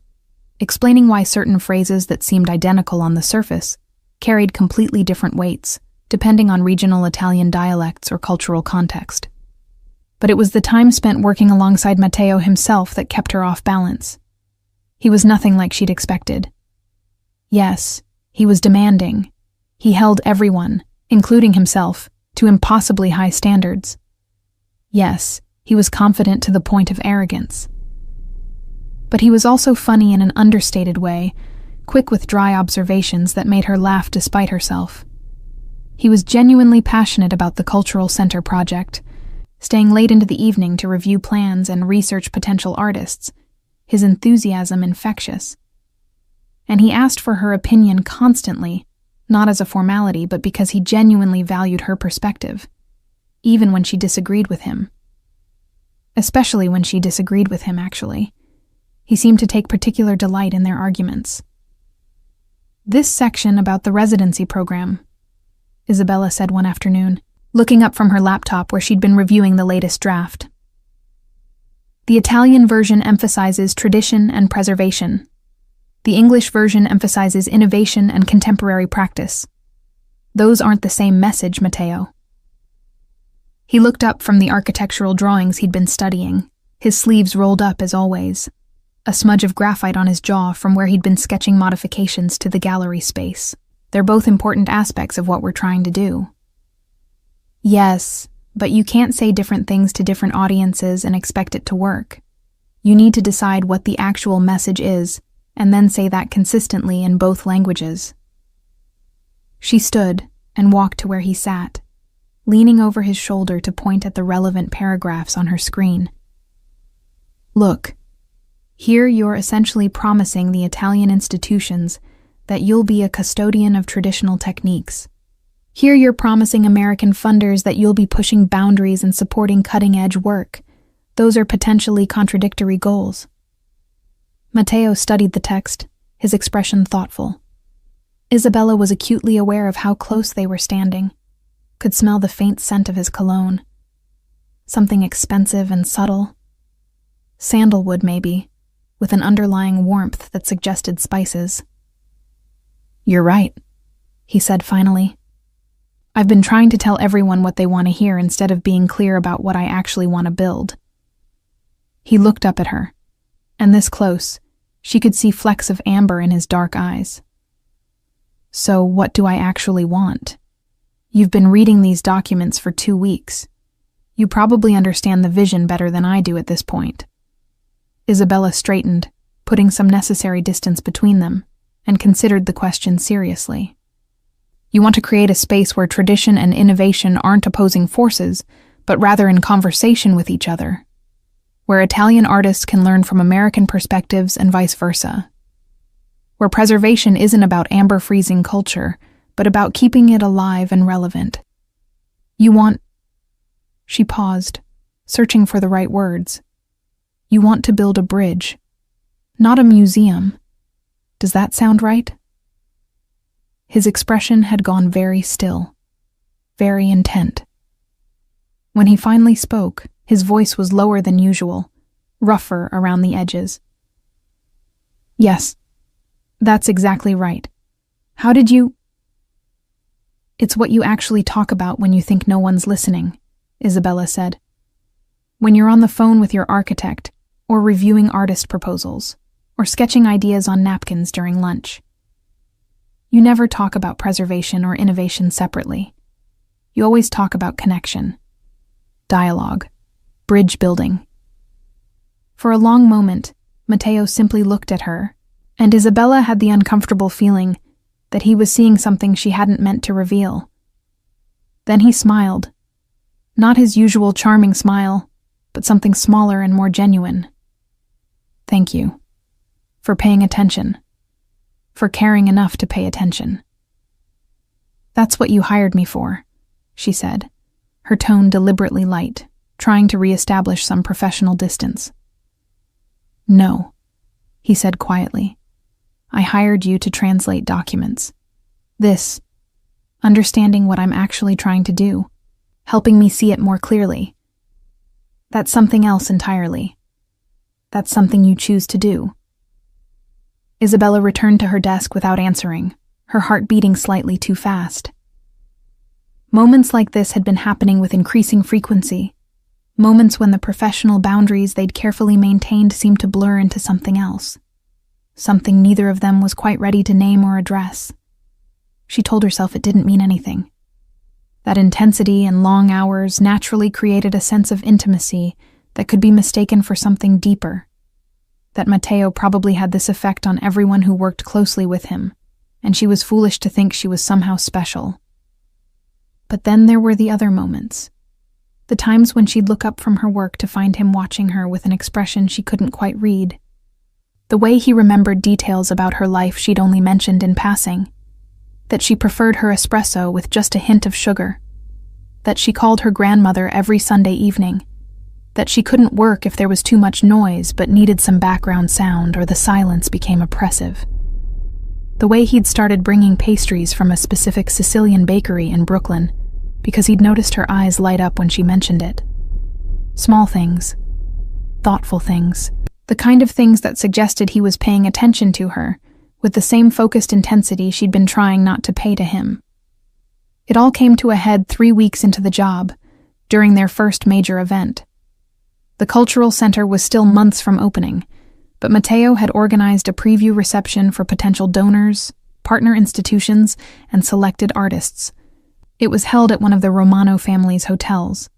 [SPEAKER 1] explaining why certain phrases that seemed identical on the surface carried completely different weights, depending on regional Italian dialects or cultural context. But it was the time spent working alongside Matteo himself that kept her off balance. He was nothing like she'd expected. Yes, he was demanding. He held everyone, including himself, to impossibly high standards. Yes, he was confident to the point of arrogance. But he was also funny in an understated way, quick with dry observations that made her laugh despite herself. He was genuinely passionate about the Cultural Center project, staying late into the evening to review plans and research potential artists, his enthusiasm infectious. And he asked for her opinion constantly, not as a formality, but because he genuinely valued her perspective, even when she disagreed with him. Especially when she disagreed with him, actually. He seemed to take particular delight in their arguments. "This section about the residency program," Isabella said one afternoon, looking up from her laptop where she'd been reviewing the latest draft. "The Italian version emphasizes tradition and preservation. The English version emphasizes innovation and contemporary practice. Those aren't the same message, Matteo." He looked up from the architectural drawings he'd been studying, his sleeves rolled up as always, a smudge of graphite on his jaw from where he'd been sketching modifications to the gallery space. "They're both important aspects of what we're trying to do." "Yes, but you can't say different things to different audiences and expect it to work. You need to decide what the actual message is, and then say that consistently in both languages." She stood and walked to where he sat, leaning over his shoulder to point at the relevant paragraphs on her screen. "Look, here you're essentially promising the Italian institutions that you'll be a custodian of traditional techniques. Here you're promising American funders that you'll be pushing boundaries and supporting cutting-edge work. Those are potentially contradictory goals." Matteo studied the text, his expression thoughtful. Isabella was acutely aware of how close they were standing, could smell the faint scent of his cologne. Something expensive and subtle. Sandalwood, maybe, with an underlying warmth that suggested spices. "You're right," he said finally. "I've been trying to tell everyone what they want to hear instead of being clear about what I actually want to build." He looked up at her, and this close, she could see flecks of amber in his dark eyes. "So what do I actually want? You've been reading these documents for 2 weeks. You probably understand the vision better than I do at this point." Isabella straightened, putting some necessary distance between them, and considered the question seriously. "You want to create a space where tradition and innovation aren't opposing forces, but rather in conversation with each other, where Italian artists can learn from American perspectives and vice versa, where preservation isn't about amber-freezing culture, but about keeping it alive and relevant. You want—" She paused, searching for the right words. "You want to build a bridge, not a museum. Does that sound right?" His expression had gone very still, very intent. When he finally spoke, his voice was lower than usual, rougher around the edges. "Yes, that's exactly right. How did you—" "It's what you actually talk about when you think no one's listening," Isabella said. "When you're on the phone with your architect, or reviewing artist proposals, or sketching ideas on napkins during lunch. You never talk about preservation or innovation separately. You always talk about connection, dialogue, bridge building." For a long moment, Matteo simply looked at her, and Isabella had the uncomfortable feeling that he was seeing something she hadn't meant to reveal. Then he smiled. Not his usual charming smile, but something smaller and more genuine. "Thank you. For paying attention. For caring enough to pay attention." "That's what you hired me for," she said, her tone deliberately light, trying to reestablish some professional distance. "No," he said quietly. "I hired you to translate documents. This, understanding what I'm actually trying to do, helping me see it more clearly. That's something else entirely. That's something you choose to do." Isabella returned to her desk without answering, her heart beating slightly too fast. Moments like this had been happening with increasing frequency, moments when the professional boundaries they'd carefully maintained seemed to blur into something else, something neither of them was quite ready to name or address. She told herself it didn't mean anything. That intensity and long hours naturally created a sense of intimacy that could be mistaken for something deeper, that Matteo probably had this effect on everyone who worked closely with him, and she was foolish to think she was somehow special. But then there were the other moments. The times when she'd look up from her work to find him watching her with an expression she couldn't quite read. The way he remembered details about her life she'd only mentioned in passing. That she preferred her espresso with just a hint of sugar. That she called her grandmother every Sunday evening. That she couldn't work if there was too much noise but needed some background sound or the silence became oppressive. The way he'd started bringing pastries from a specific Sicilian bakery in Brooklyn because he'd noticed her eyes light up when she mentioned it. Small things. Thoughtful things. The kind of things that suggested he was paying attention to her with the same focused intensity she'd been trying not to pay to him. It all came to a head 3 weeks into the job, during their first major event. The cultural center was still months from opening, but Matteo had organized a preview reception for potential donors, partner institutions, and selected artists. It was held at one of the Romano family's hotels,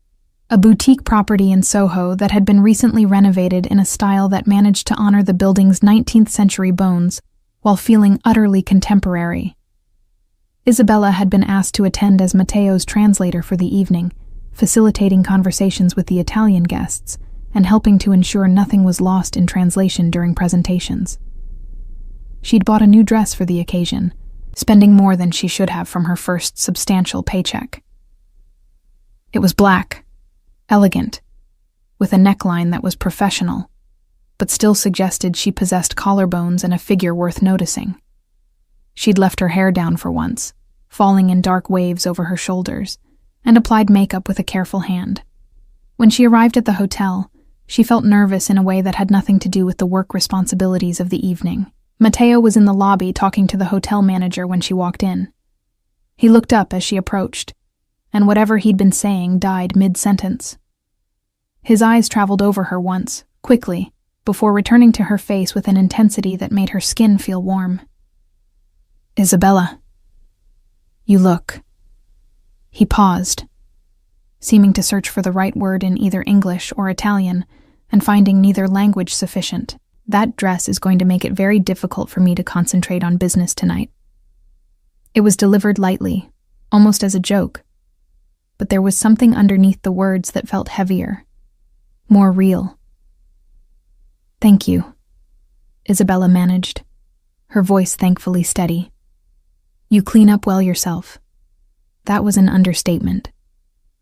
[SPEAKER 1] a boutique property in Soho that had been recently renovated in a style that managed to honor the building's 19th century bones while feeling utterly contemporary. Isabella had been asked to attend as Matteo's translator for the evening, facilitating conversations with the Italian guests and helping to ensure nothing was lost in translation during presentations. She'd bought a new dress for the occasion, spending more than she should have from her first substantial paycheck. It was black, elegant, with a neckline that was professional, but still suggested she possessed collarbones and a figure worth noticing. She'd left her hair down for once, falling in dark waves over her shoulders, and applied makeup with a careful hand. When she arrived at the hotel, she felt nervous in a way that had nothing to do with the work responsibilities of the evening. Matteo was in the lobby talking to the hotel manager when she walked in. He looked up as she approached, and whatever he'd been saying died mid-sentence. His eyes traveled over her once, quickly, before returning to her face with an intensity that made her skin feel warm. "Isabella, you look." He paused, seeming to search for the right word in either English or Italian, and finding neither language sufficient. "That dress is going to make it very difficult for me to concentrate on business tonight." It was delivered lightly, almost as a joke, but there was something underneath the words that felt heavier, more real. "Thank you," Isabella managed, her voice thankfully steady. "You clean up well yourself." That was an understatement.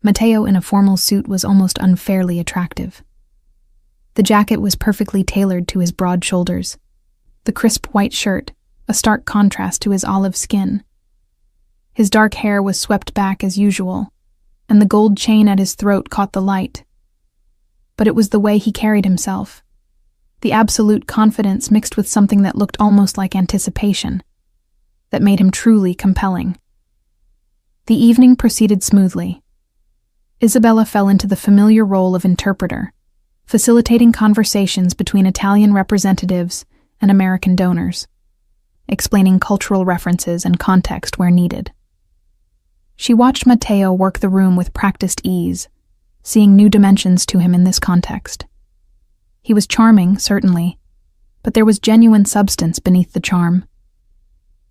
[SPEAKER 1] Matteo in a formal suit was almost unfairly attractive. The jacket was perfectly tailored to his broad shoulders. The crisp white shirt, a stark contrast to his olive skin. His dark hair was swept back as usual, and the gold chain at his throat caught the light. But it was the way he carried himself. The absolute confidence mixed with something that looked almost like anticipation, that made him truly compelling. The evening proceeded smoothly. Isabella fell into the familiar role of interpreter, facilitating conversations between Italian representatives and American donors, explaining cultural references and context where needed. She watched Matteo work the room with practiced ease, seeing new dimensions to him in this context. He was charming, certainly, but there was genuine substance beneath the charm.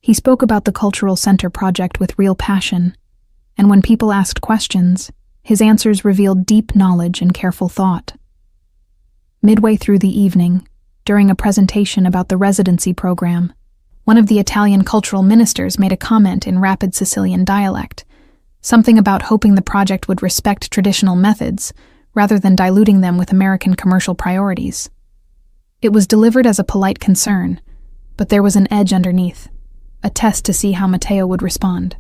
[SPEAKER 1] He spoke about the Cultural Center project with real passion, and when people asked questions, his answers revealed deep knowledge and careful thought. Midway through the evening, during a presentation about the residency program, one of the Italian cultural ministers made a comment in rapid Sicilian dialect, something about hoping the project would respect traditional methods rather than diluting them with American commercial priorities. It was delivered as a polite concern, but there was an edge underneath, a test to see how Matteo would respond.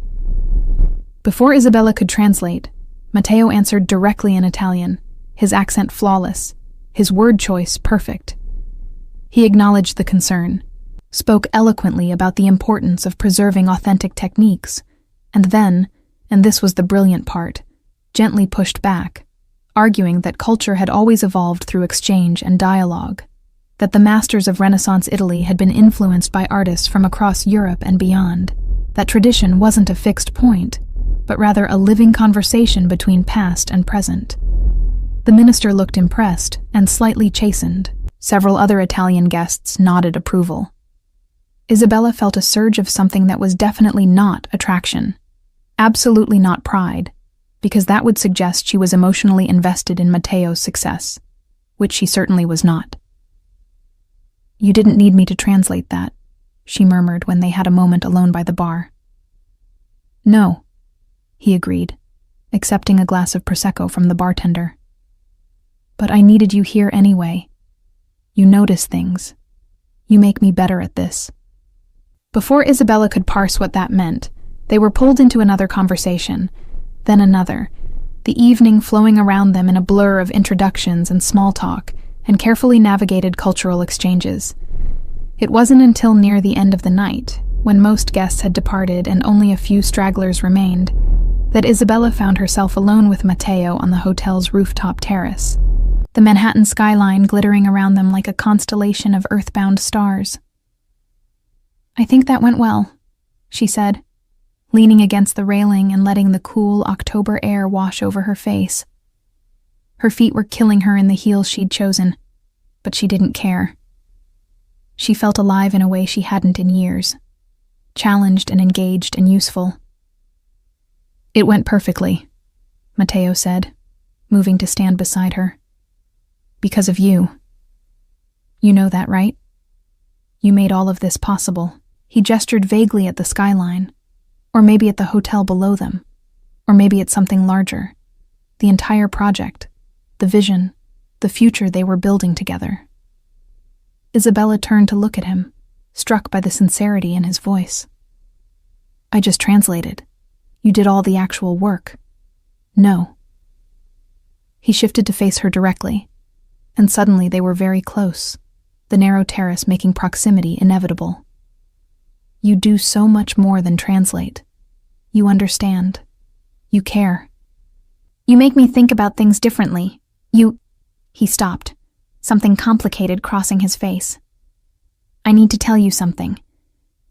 [SPEAKER 1] Before Isabella could translate, Matteo answered directly in Italian, his accent flawless, his word choice perfect. He acknowledged the concern, spoke eloquently about the importance of preserving authentic techniques, and then, and this was the brilliant part, gently pushed back, arguing that culture had always evolved through exchange and dialogue, that the masters of Renaissance Italy had been influenced by artists from across Europe and beyond, that tradition wasn't a fixed point, but rather a living conversation between past and present. The minister looked impressed and slightly chastened. Several other Italian guests nodded approval. Isabella felt a surge of something that was definitely not attraction, absolutely not pride, because that would suggest she was emotionally invested in Mateo's success, which she certainly was not. "You didn't need me to translate that," she murmured when they had a moment alone by the bar. "No," he agreed, accepting a glass of Prosecco from the bartender. "But I needed you here anyway. You notice things. You make me better at this." Before Isabella could parse what that meant, they were pulled into another conversation, then another, the evening flowing around them in a blur of introductions and small talk and carefully navigated cultural exchanges. It wasn't until near the end of the night, when most guests had departed and only a few stragglers remained, that Isabella found herself alone with Mateo on the hotel's rooftop terrace, the Manhattan skyline glittering around them like a constellation of earthbound stars. "I think that went well," she said, leaning against the railing and letting the cool October air wash over her face. Her feet were killing her in the heels she'd chosen, but she didn't care. She felt alive in a way she hadn't in years, challenged and engaged and useful. "It went perfectly," Mateo said, moving to stand beside her. "Because of you. You know that, right? You made all of this possible." He gestured vaguely at the skyline, or maybe at the hotel below them, or maybe at something larger, the entire project, the vision, the future they were building together. Isabella turned to look at him, struck by the sincerity in his voice. "I just translated. You did all the actual work." "No." He shifted to face her directly, and suddenly they were very close, the narrow terrace making proximity inevitable. "You do so much more than translate. You understand. You care. You make me think about things differently. He stopped, something complicated crossing his face. "I need to tell you something,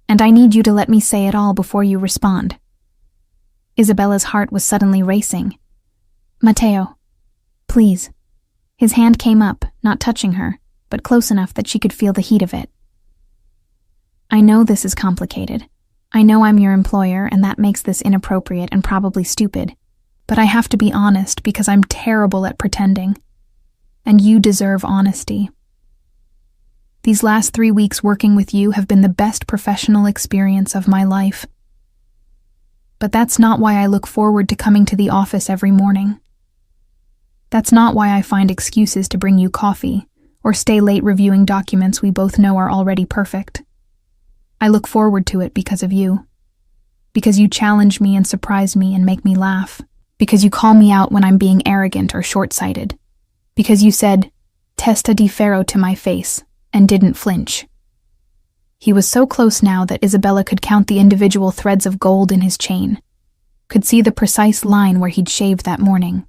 [SPEAKER 1] and I need you to let me say it all before you respond." Isabella's heart was suddenly racing. "Mateo, please." His hand came up, not touching her, but close enough that she could feel the heat of it. "I know this is complicated. I know I'm your employer, and that makes this inappropriate and probably stupid. But I have to be honest because I'm terrible at pretending. And you deserve honesty. These last 3 weeks working with you have been the best professional experience of my life. But that's not why I look forward to coming to the office every morning. That's not why I find excuses to bring you coffee or stay late reviewing documents we both know are already perfect. I look forward to it because of you. Because you challenge me and surprise me and make me laugh. Because you call me out when I'm being arrogant or short-sighted. Because you said, "Testa di ferro" to my face, and didn't flinch. He was so close now that Isabella could count the individual threads of gold in his chain, could see the precise line where he'd shaved that morning.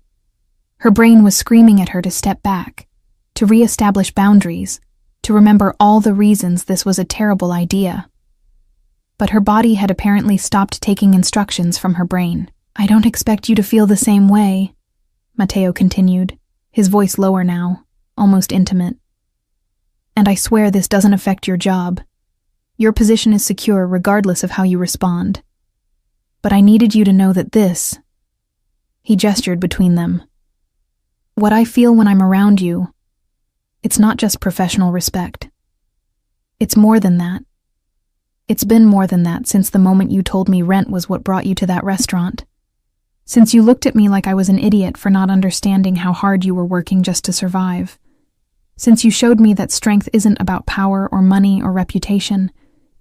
[SPEAKER 1] Her brain was screaming at her to step back, to re-establish boundaries, to remember all the reasons this was a terrible idea. But her body had apparently stopped taking instructions from her brain. "I don't expect you to feel the same way," Mateo continued, his voice lower now, almost intimate. "And I swear this doesn't affect your job. Your position is secure regardless of how you respond. But I needed you to know that this..." He gestured between them. "What I feel when I'm around you, it's not just professional respect. It's more than that. It's been more than that since the moment you told me rent was what brought you to that restaurant. Since you looked at me like I was an idiot for not understanding how hard you were working just to survive. Since you showed me that strength isn't about power or money or reputation.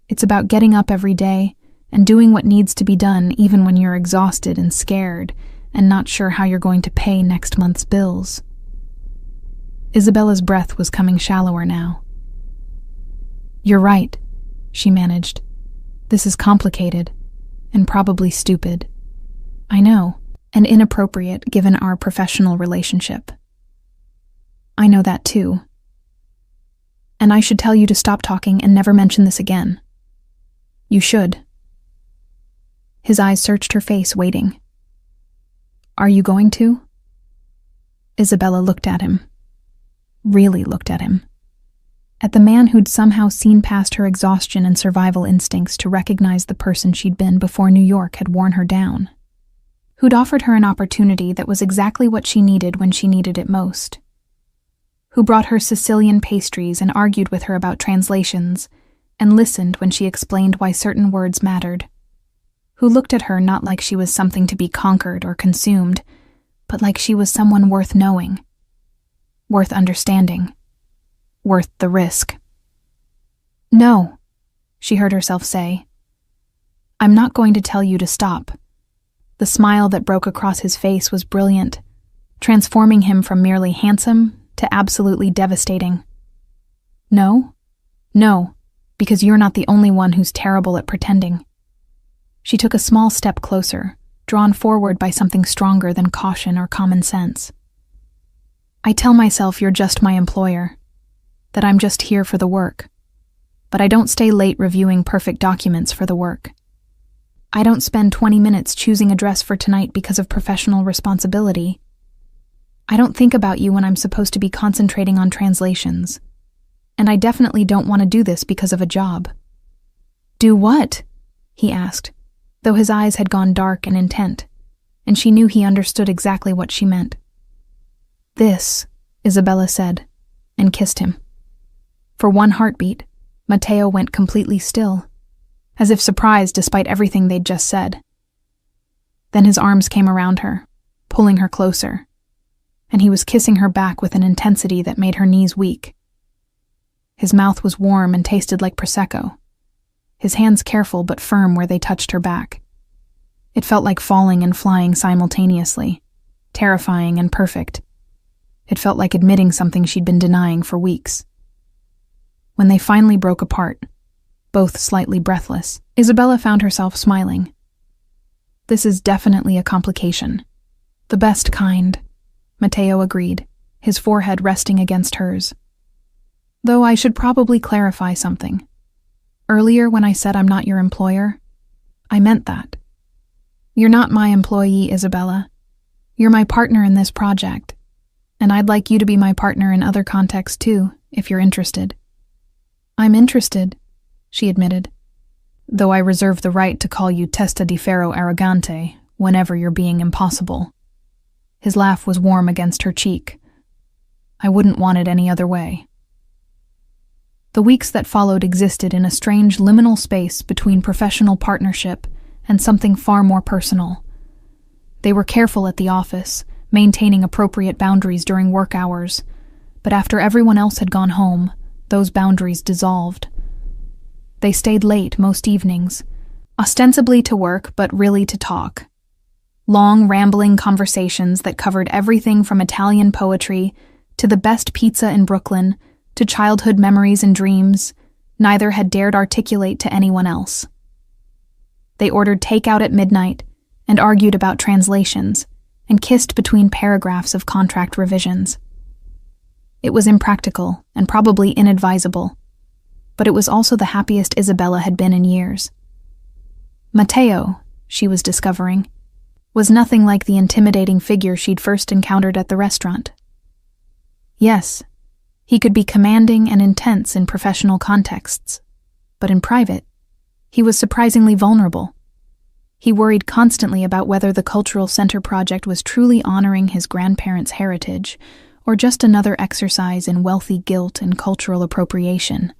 [SPEAKER 1] It's about getting up every day and doing what needs to be done even when you're exhausted and scared and not sure how you're going to pay next month's bills." Isabella's breath was coming shallower now. "You're right," she managed. "This is complicated and probably stupid. I know, and inappropriate given our professional relationship. I know that too. And I should tell you to stop talking and never mention this again. You should." His eyes searched her face, waiting. "Are you going to?" Isabella looked at him. Really looked at him. At the man who'd somehow seen past her exhaustion and survival instincts to recognize the person she'd been before New York had worn her down. who'd offered her an opportunity that was exactly what she needed when she needed it most, who brought her Sicilian pastries and argued with her about translations and listened when she explained why certain words mattered, who looked at her not like she was something to be conquered or consumed, but like she was someone worth knowing, worth understanding, worth the risk. "No," she heard herself say. "I'm not going to tell you to stop." The smile that broke across his face was brilliant, transforming him from merely handsome to absolutely devastating. "No? No, because you're not the only one who's terrible at pretending." She took a small step closer, drawn forward by something stronger than caution or common sense. "I tell myself you're just my employer, that I'm just here for the work, but I don't stay late reviewing perfect documents for the work. I don't spend 20 minutes choosing a dress for tonight because of professional responsibility. I don't think about you when I'm supposed to be concentrating on translations. And I definitely don't want to do this because of a job." "Do what?" he asked, though his eyes had gone dark and intent, and she knew he understood exactly what she meant. "This," Isabella said, and kissed him. For one heartbeat, Matteo went completely still, as if surprised despite everything they'd just said. Then his arms came around her, pulling her closer, and he was kissing her back with an intensity that made her knees weak. His mouth was warm and tasted like Prosecco, his hands careful but firm where they touched her back. It felt like falling and flying simultaneously, terrifying and perfect. It felt like admitting something she'd been denying for weeks. When they finally broke apart, both slightly breathless, Isabella found herself smiling. "This is definitely a complication. The best kind," Matteo agreed, his forehead resting against hers. "Though I should probably clarify something. Earlier when I said I'm not your employer, I meant that. You're not my employee, Isabella. You're my partner in this project, and I'd like you to be my partner in other contexts too, if you're interested." "I'm interested," she admitted, "though I reserve the right to call you testa di ferro arrogante whenever you're being impossible." His laugh was warm against her cheek. "I wouldn't want it any other way." The weeks that followed existed in a strange liminal space between professional partnership and something far more personal. They were careful at the office, maintaining appropriate boundaries during work hours, but after everyone else had gone home, those boundaries dissolved. They stayed late most evenings, ostensibly to work but really to talk. Long, rambling conversations that covered everything from Italian poetry to the best pizza in Brooklyn to childhood memories and dreams neither had dared articulate to anyone else. They ordered takeout at midnight and argued about translations and kissed between paragraphs of contract revisions. It was impractical and probably inadvisable, but it was also the happiest Isabella had been in years. Matteo, she was discovering, was nothing like the intimidating figure she'd first encountered at the restaurant. Yes, he could be commanding and intense in professional contexts, but in private, he was surprisingly vulnerable. He worried constantly about whether the Cultural Center project was truly honoring his grandparents' heritage or just another exercise in wealthy guilt and cultural appropriation.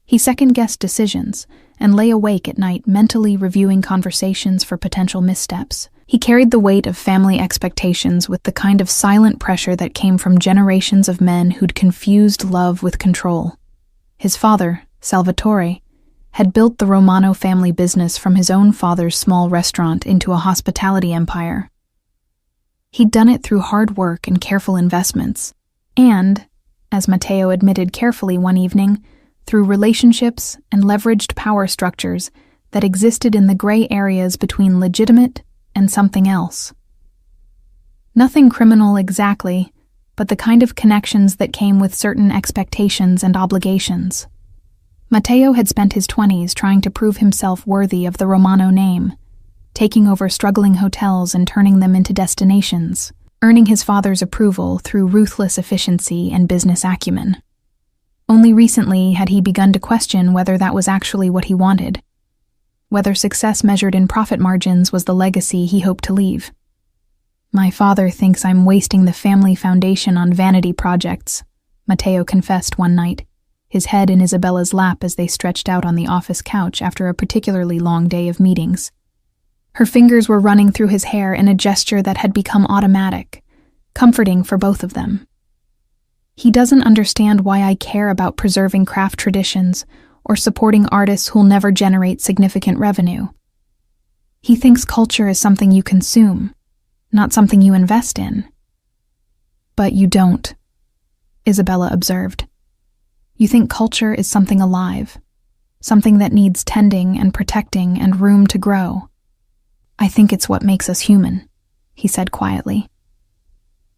[SPEAKER 1] He second-guessed decisions and lay awake at night mentally reviewing conversations for potential missteps. He carried the weight of family expectations with the kind of silent pressure that came from generations of men who'd confused love with control. His father, Salvatore, had built the Romano family business from his own father's small restaurant into a hospitality empire. He'd done it through hard work and careful investments, and, as Matteo admitted carefully one evening, through relationships and leveraged power structures that existed in the gray areas between legitimate and something else. Nothing criminal exactly, but the kind of connections that came with certain expectations and obligations. Matteo had spent his 20s trying to prove himself worthy of the Romano name, taking over struggling hotels and turning them into destinations, earning his father's approval through ruthless efficiency and business acumen. Only recently had he begun to question whether that was actually what he wanted, whether success measured in profit margins was the legacy he hoped to leave. My father thinks I'm wasting the family foundation on vanity projects, Matteo confessed one night, his head in Isabella's lap as they stretched out on the office couch after a particularly long day of meetings. Her fingers were running through his hair in a gesture that had become automatic, comforting for both of them. He doesn't understand why I care about preserving craft traditions or supporting artists who'll never generate significant revenue. He thinks culture is something you consume, not something you invest in. But you don't, Isabella observed. You think culture is something alive, something that needs tending and protecting and room to grow. I think it's what makes us human, he said quietly.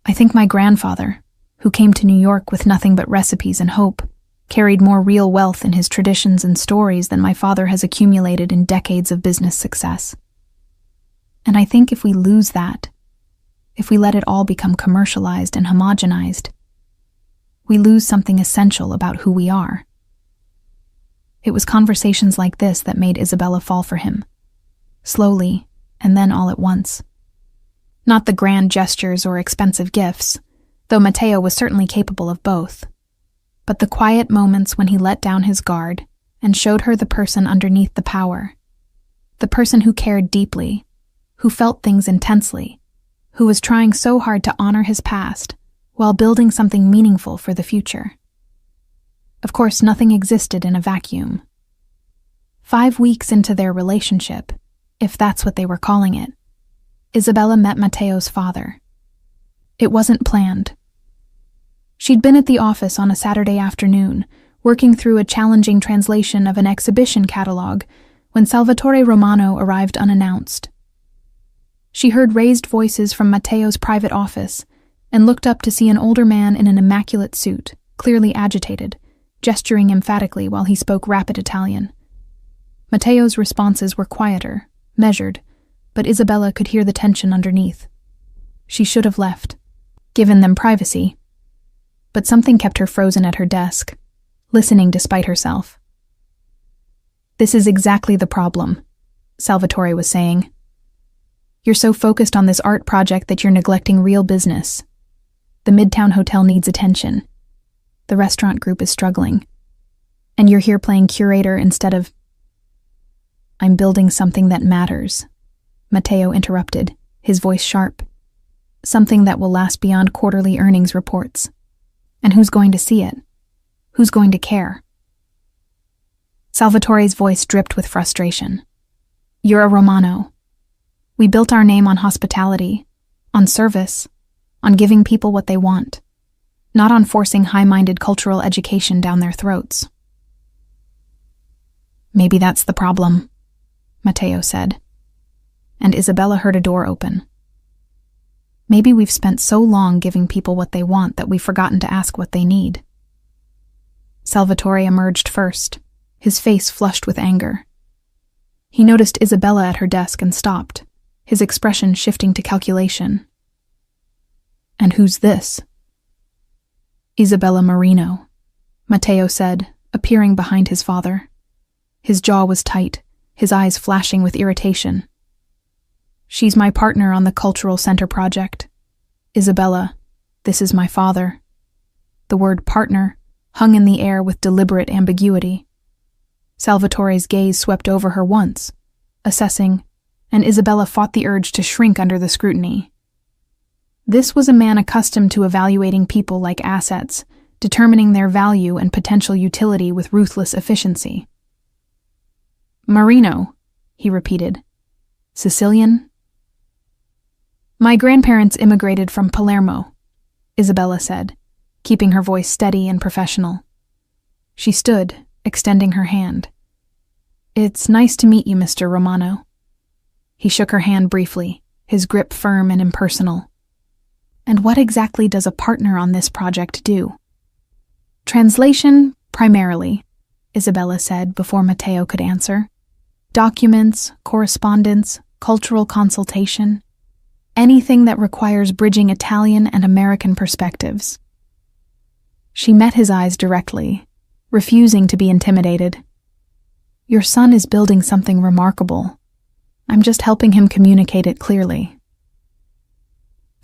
[SPEAKER 1] I think my grandfather, who came to New York with nothing but recipes and hope, carried more real wealth in his traditions and stories than my father has accumulated in decades of business success. And I think if we lose that, if we let it all become commercialized and homogenized, we lose something essential about who we are. It was conversations like this that made Isabella fall for him, slowly and then all at once. Not the grand gestures or expensive gifts, though Matteo was certainly capable of both, but the quiet moments when he let down his guard and showed her the person underneath the power, the person who cared deeply, who felt things intensely, who was trying so hard to honor his past while building something meaningful for the future. Of course, nothing existed in a vacuum. 5 weeks into their relationship, if that's what they were calling it, Isabella met Matteo's father. It wasn't planned. She'd been at the office on a Saturday afternoon, working through a challenging translation of an exhibition catalog, when Salvatore Romano arrived unannounced. She heard raised voices from Matteo's private office and looked up to see an older man in an immaculate suit, clearly agitated, gesturing emphatically while he spoke rapid Italian. Matteo's responses were quieter, measured, but Isabella could hear the tension underneath. She should have left, given them privacy, but something kept her frozen at her desk, listening despite herself. This is exactly the problem, Salvatore was saying. You're so focused on this art project that you're neglecting real business. The Midtown Hotel needs attention. The restaurant group is struggling. And you're here playing curator instead of... I'm building something that matters, Matteo interrupted, his voice sharp. Something that will last beyond quarterly earnings reports. And who's going to see it? Who's going to care? Salvatore's voice dripped with frustration. You're a Romano. We built our name on hospitality, on service, on giving people what they want, not on forcing high-minded cultural education down their throats. Maybe that's the problem, Matteo said, and Isabella heard a door open. Maybe we've spent so long giving people what they want that we've forgotten to ask what they need. Salvatore emerged first, his face flushed with anger. He noticed Isabella at her desk and stopped, his expression shifting to calculation. And who's this? Isabella Marino, Matteo said, appearing behind his father. His jaw was tight, his eyes flashing with irritation. She's my partner on the Cultural Center project. Isabella, this is my father. The word partner hung in the air with deliberate ambiguity. Salvatore's gaze swept over her once, assessing, and Isabella fought the urge to shrink under the scrutiny. This was a man accustomed to evaluating people like assets, determining their value and potential utility with ruthless efficiency. Marino, he repeated. Sicilian? My grandparents immigrated from Palermo, Isabella said, keeping her voice steady and professional. She stood, extending her hand. It's nice to meet you, Mr. Romano. He shook her hand briefly, his grip firm and impersonal. And what exactly does a partner on this project do? Translation, primarily, Isabella said before Matteo could answer. Documents, correspondence, cultural consultation, anything that requires bridging Italian and American perspectives. She met his eyes directly, refusing to be intimidated. Your son is building something remarkable. I'm just helping him communicate it clearly.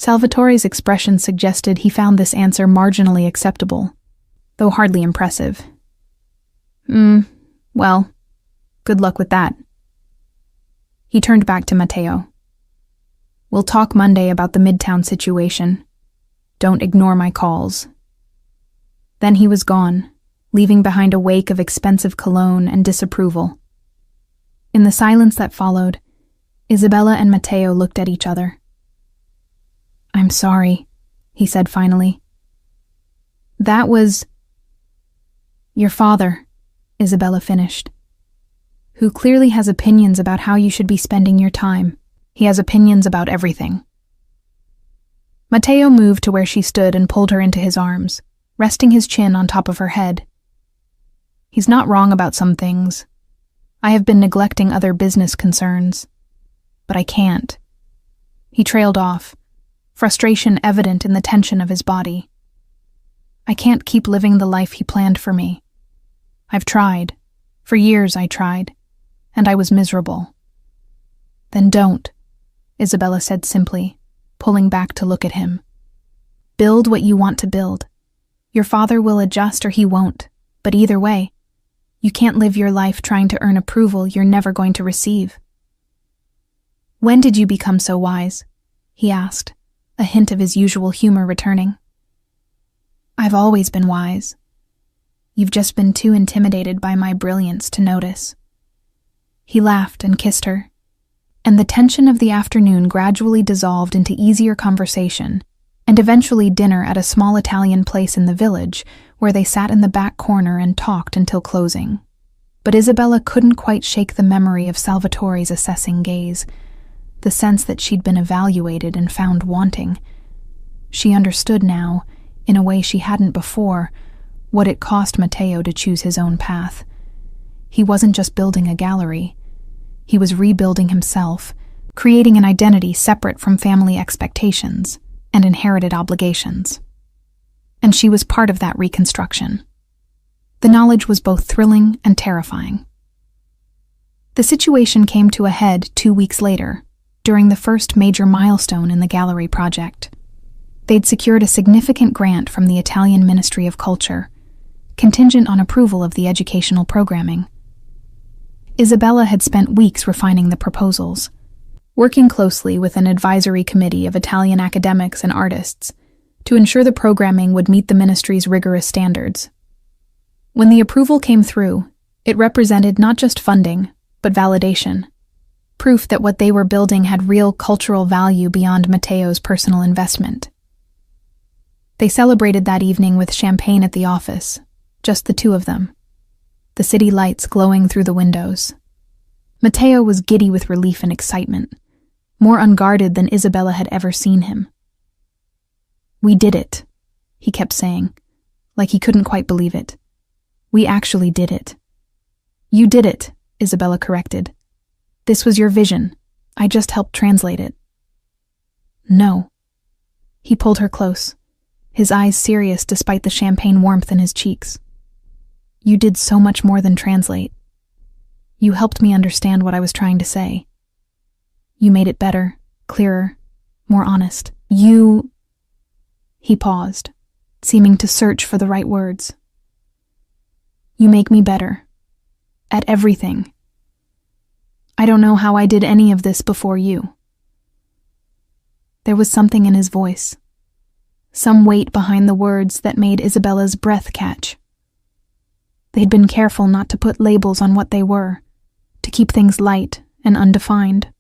[SPEAKER 1] Salvatore's expression suggested he found this answer marginally acceptable, though hardly impressive. Well, good luck with that. He turned back to Matteo. We'll talk Monday about the Midtown situation. Don't ignore my calls. Then he was gone, leaving behind a wake of expensive cologne and disapproval. In the silence that followed, Isabella and Matteo looked at each other. I'm sorry, he said finally. That was your father, Isabella finished, who clearly has opinions about how you should be spending your time. He has opinions about everything. Matteo moved to where she stood and pulled her into his arms, resting his chin on top of her head. He's not wrong about some things. I have been neglecting other business concerns. But I can't. He trailed off, frustration evident in the tension of his body. I can't keep living the life he planned for me. I've tried. For years I tried. And I was miserable. Then don't, Isabella said simply, pulling back to look at him. Build what you want to build. Your father will adjust or he won't, but either way, you can't live your life trying to earn approval you're never going to receive. When did you become so wise? He asked, a hint of his usual humor returning. I've always been wise. You've just been too intimidated by my brilliance to notice. He laughed and kissed her, and the tension of the afternoon gradually dissolved into easier conversation, and eventually dinner at a small Italian place in the village where they sat in the back corner and talked until closing. But Isabella couldn't quite shake the memory of Salvatore's assessing gaze, the sense that she'd been evaluated and found wanting. She understood now, in a way she hadn't before, what it cost Matteo to choose his own path. He wasn't just building a gallery. He was rebuilding himself, creating an identity separate from family expectations and inherited obligations. And she was part of that reconstruction. The knowledge was both thrilling and terrifying. The situation came to a head 2 weeks later, during the first major milestone in the gallery project. They'd secured a significant grant from the Italian Ministry of Culture, contingent on approval of the educational programming. Isabella had spent weeks refining the proposals, working closely with an advisory committee of Italian academics and artists to ensure the programming would meet the ministry's rigorous standards. When the approval came through, it represented not just funding, but validation, proof that what they were building had real cultural value beyond Matteo's personal investment. They celebrated that evening with champagne at the office, just the two of them, the city lights glowing through the windows. Matteo was giddy with relief and excitement, more unguarded than Isabella had ever seen him. We did it, he kept saying, like he couldn't quite believe it. We actually did it. You did it, Isabella corrected. This was your vision. I just helped translate it. No. He pulled her close, his eyes serious despite the champagne warmth in his cheeks. You did so much more than translate. You helped me understand what I was trying to say. You made it better, clearer, more honest. He paused, seeming to search for the right words. You make me better. At everything. I don't know how I did any of this before you. There was something in his voice, some weight behind the words that made Isabella's breath catch. They'd been careful not to put labels on what they were, to keep things light and undefined.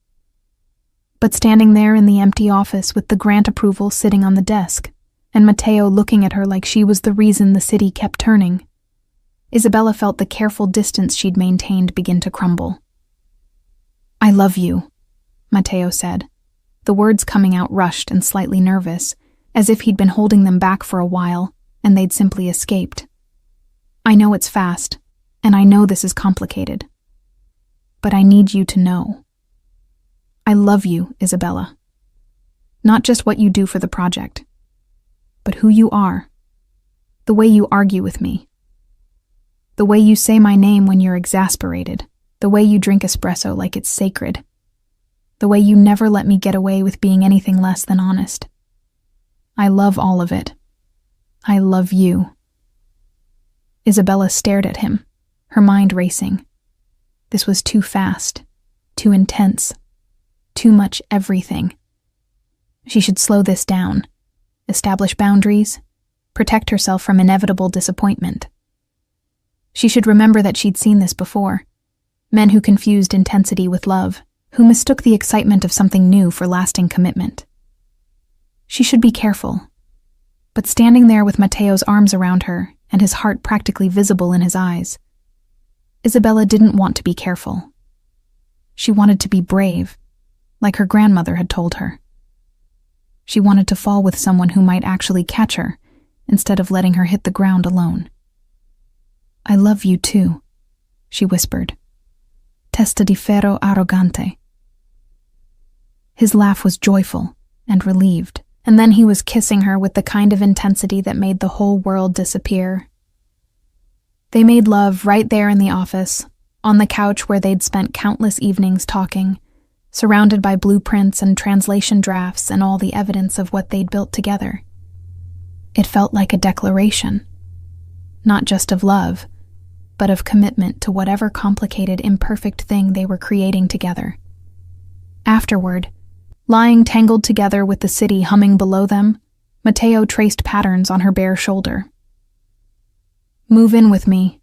[SPEAKER 1] But standing there in the empty office with the grant approval sitting on the desk, and Matteo looking at her like she was the reason the city kept turning, Isabella felt the careful distance she'd maintained begin to crumble. I love you, Matteo said, the words coming out rushed and slightly nervous, as if he'd been holding them back for a while, and they'd simply escaped. I know it's fast, and I know this is complicated. But I need you to know. I love you, Isabella. Not just what you do for the project, but who you are. The way you argue with me. The way you say my name when you're exasperated. The way you drink espresso like it's sacred. The way you never let me get away with being anything less than honest. I love all of it. I love you." Isabella stared at him, her mind racing. This was too fast, too intense, too much everything. She should slow this down, establish boundaries, protect herself from inevitable disappointment. She should remember that she'd seen this before. Men who confused intensity with love, who mistook the excitement of something new for lasting commitment. She should be careful. But standing there with Matteo's arms around her and his heart practically visible in his eyes, Isabella didn't want to be careful. She wanted to be brave, like her grandmother had told her. She wanted to fall with someone who might actually catch her, instead of letting her hit the ground alone. "I love you too," she whispered. "Testa di ferro arrogante." His laugh was joyful and relieved, and then he was kissing her with the kind of intensity that made the whole world disappear. They made love right there in the office, on the couch where they'd spent countless evenings talking, surrounded by blueprints and translation drafts and all the evidence of what they'd built together. It felt like a declaration, not just of love, but of commitment to whatever complicated, imperfect thing they were creating together. Afterward, lying tangled together with the city humming below them, Matteo traced patterns on her bare shoulder. "Move in with me,"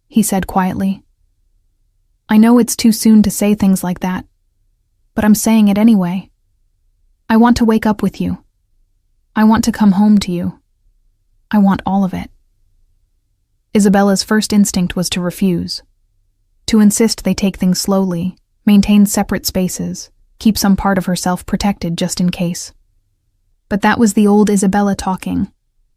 [SPEAKER 1] he said quietly. "I know it's too soon to say things like that, but I'm saying it anyway. I want to wake up with you. I want to come home to you. I want all of it." Isabella's first instinct was to refuse, to insist they take things slowly, maintain separate spaces, keep some part of herself protected just in case. But that was the old Isabella talking,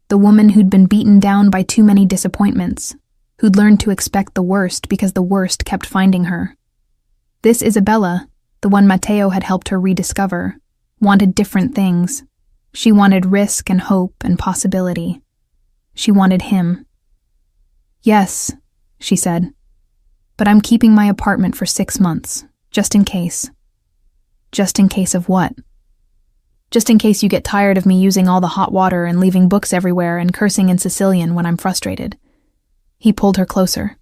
[SPEAKER 1] the woman who'd been beaten down by too many disappointments, who'd learned to expect the worst because the worst kept finding her. This Isabella, the one Matteo had helped her rediscover, wanted different things. She wanted risk and hope and possibility. She wanted him. "Yes," she said, "but I'm keeping my apartment for 6 months, just in case." "Just in case of what?" "Just in case you get tired of me using all the hot water and leaving books everywhere and cursing in Sicilian when I'm frustrated." He pulled her closer.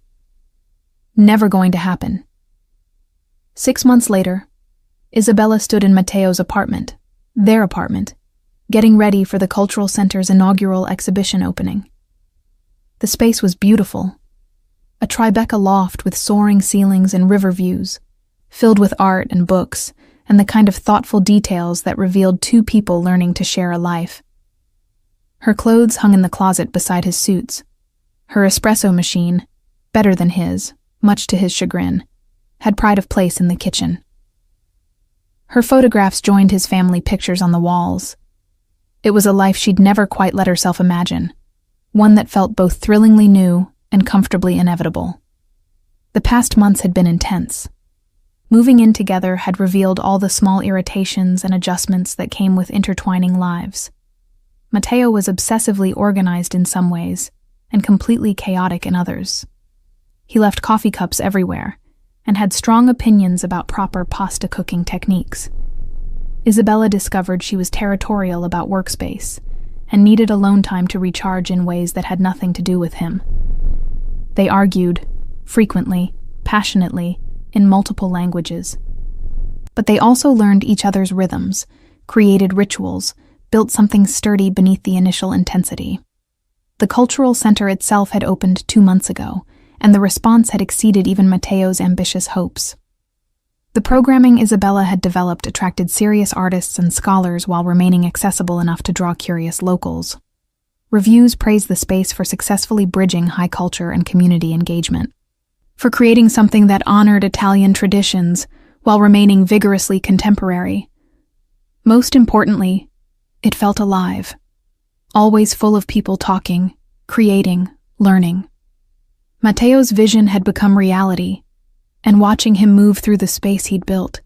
[SPEAKER 1] "Never going to happen." 6 months later, Isabella stood in Matteo's apartment, their apartment, getting ready for the Cultural Center's inaugural exhibition opening. The space was beautiful, a Tribeca loft with soaring ceilings and river views, filled with art and books, and the kind of thoughtful details that revealed two people learning to share a life. Her clothes hung in the closet beside his suits. Her espresso machine, better than his, much to his chagrin, had pride of place in the kitchen. Her photographs joined his family pictures on the walls. It was a life she'd never quite let herself imagine, one that felt both thrillingly new and comfortably inevitable. The past months had been intense. Moving in together had revealed all the small irritations and adjustments that came with intertwining lives. Matteo was obsessively organized in some ways, and completely chaotic in others. He left coffee cups everywhere, and had strong opinions about proper pasta cooking techniques. Isabella discovered she was territorial about workspace, and needed alone time to recharge in ways that had nothing to do with him. They argued, frequently, passionately, in multiple languages. But they also learned each other's rhythms, created rituals, built something sturdy beneath the initial intensity. The Cultural Center itself had opened 2 months ago, and the response had exceeded even Matteo's ambitious hopes. The programming Isabella had developed attracted serious artists and scholars while remaining accessible enough to draw curious locals. Reviews praised the space for successfully bridging high culture and community engagement, for creating something that honored Italian traditions while remaining vigorously contemporary. Most importantly, it felt alive, always full of people talking, creating, learning. Matteo's vision had become reality, and watching him move through the space he'd built,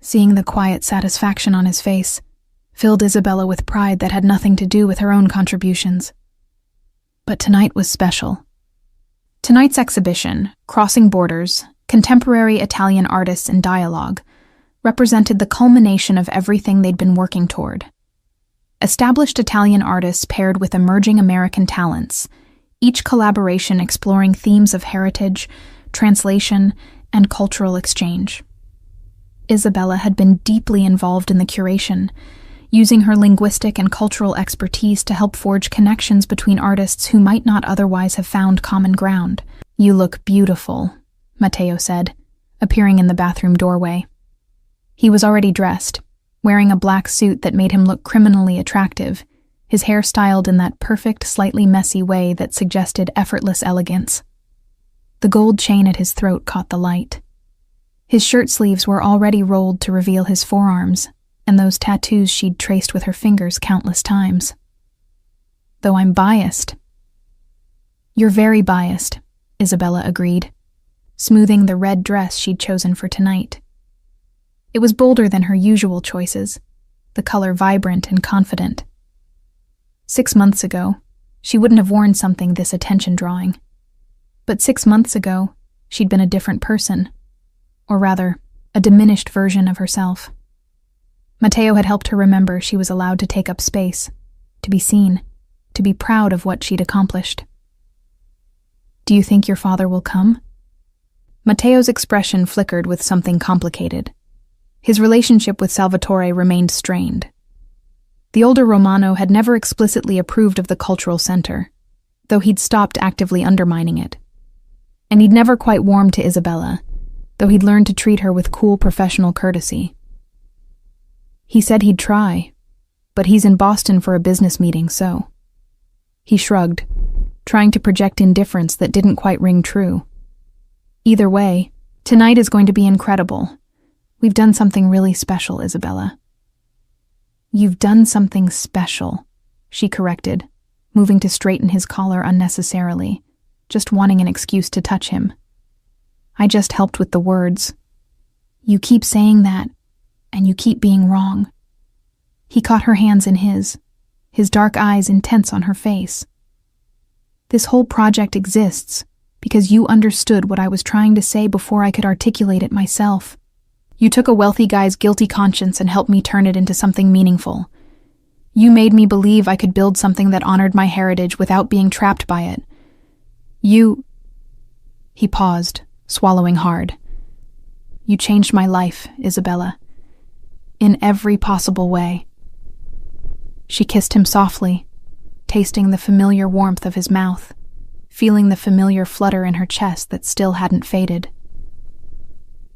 [SPEAKER 1] seeing the quiet satisfaction on his face, filled Isabella with pride that had nothing to do with her own contributions. But tonight was special. Tonight's exhibition, Crossing Borders, Contemporary Italian Artists in Dialogue, represented the culmination of everything they'd been working toward. Established Italian artists paired with emerging American talents, each collaboration exploring themes of heritage, translation, and cultural exchange. Isabella had been deeply involved in the curation, using her linguistic and cultural expertise to help forge connections between artists who might not otherwise have found common ground. "You look beautiful," Matteo said, appearing in the bathroom doorway. He was already dressed, wearing a black suit that made him look criminally attractive, his hair styled in that perfect, slightly messy way that suggested effortless elegance. The gold chain at his throat caught the light. His shirt sleeves were already rolled to reveal his forearms, and those tattoos she'd traced with her fingers countless times. "Though I'm biased." "You're very biased," Isabella agreed, smoothing the red dress she'd chosen for tonight. It was bolder than her usual choices, the color vibrant and confident. 6 months ago, she wouldn't have worn something this attention-drawing. But 6 months ago, she'd been a different person, or rather, a diminished version of herself. Matteo had helped her remember she was allowed to take up space, to be seen, to be proud of what she'd accomplished. "Do you think your father will come?" Matteo's expression flickered with something complicated. His relationship with Salvatore remained strained. The older Romano had never explicitly approved of the cultural center, though he'd stopped actively undermining it. And he'd never quite warmed to Isabella, though he'd learned to treat her with cool professional courtesy. He said he'd try, but he's in Boston for a business meeting, so. He shrugged, trying to project indifference that didn't quite ring true. "Either way, tonight is going to be incredible. We've done something really special, Isabella." "You've done something special," she corrected, moving to straighten his collar unnecessarily, just wanting an excuse to touch him. "I just helped with the words." "You keep saying that, and you keep being wrong." He caught her hands in his dark eyes intense on her face. "This whole project exists because you understood what I was trying to say before I could articulate it myself. You took a wealthy guy's guilty conscience and helped me turn it into something meaningful. You made me believe I could build something that honored my heritage without being trapped by it. You..." He paused, swallowing hard. "You changed my life, Isabella. In every possible way." She kissed him softly, tasting the familiar warmth of his mouth, feeling the familiar flutter in her chest that still hadn't faded.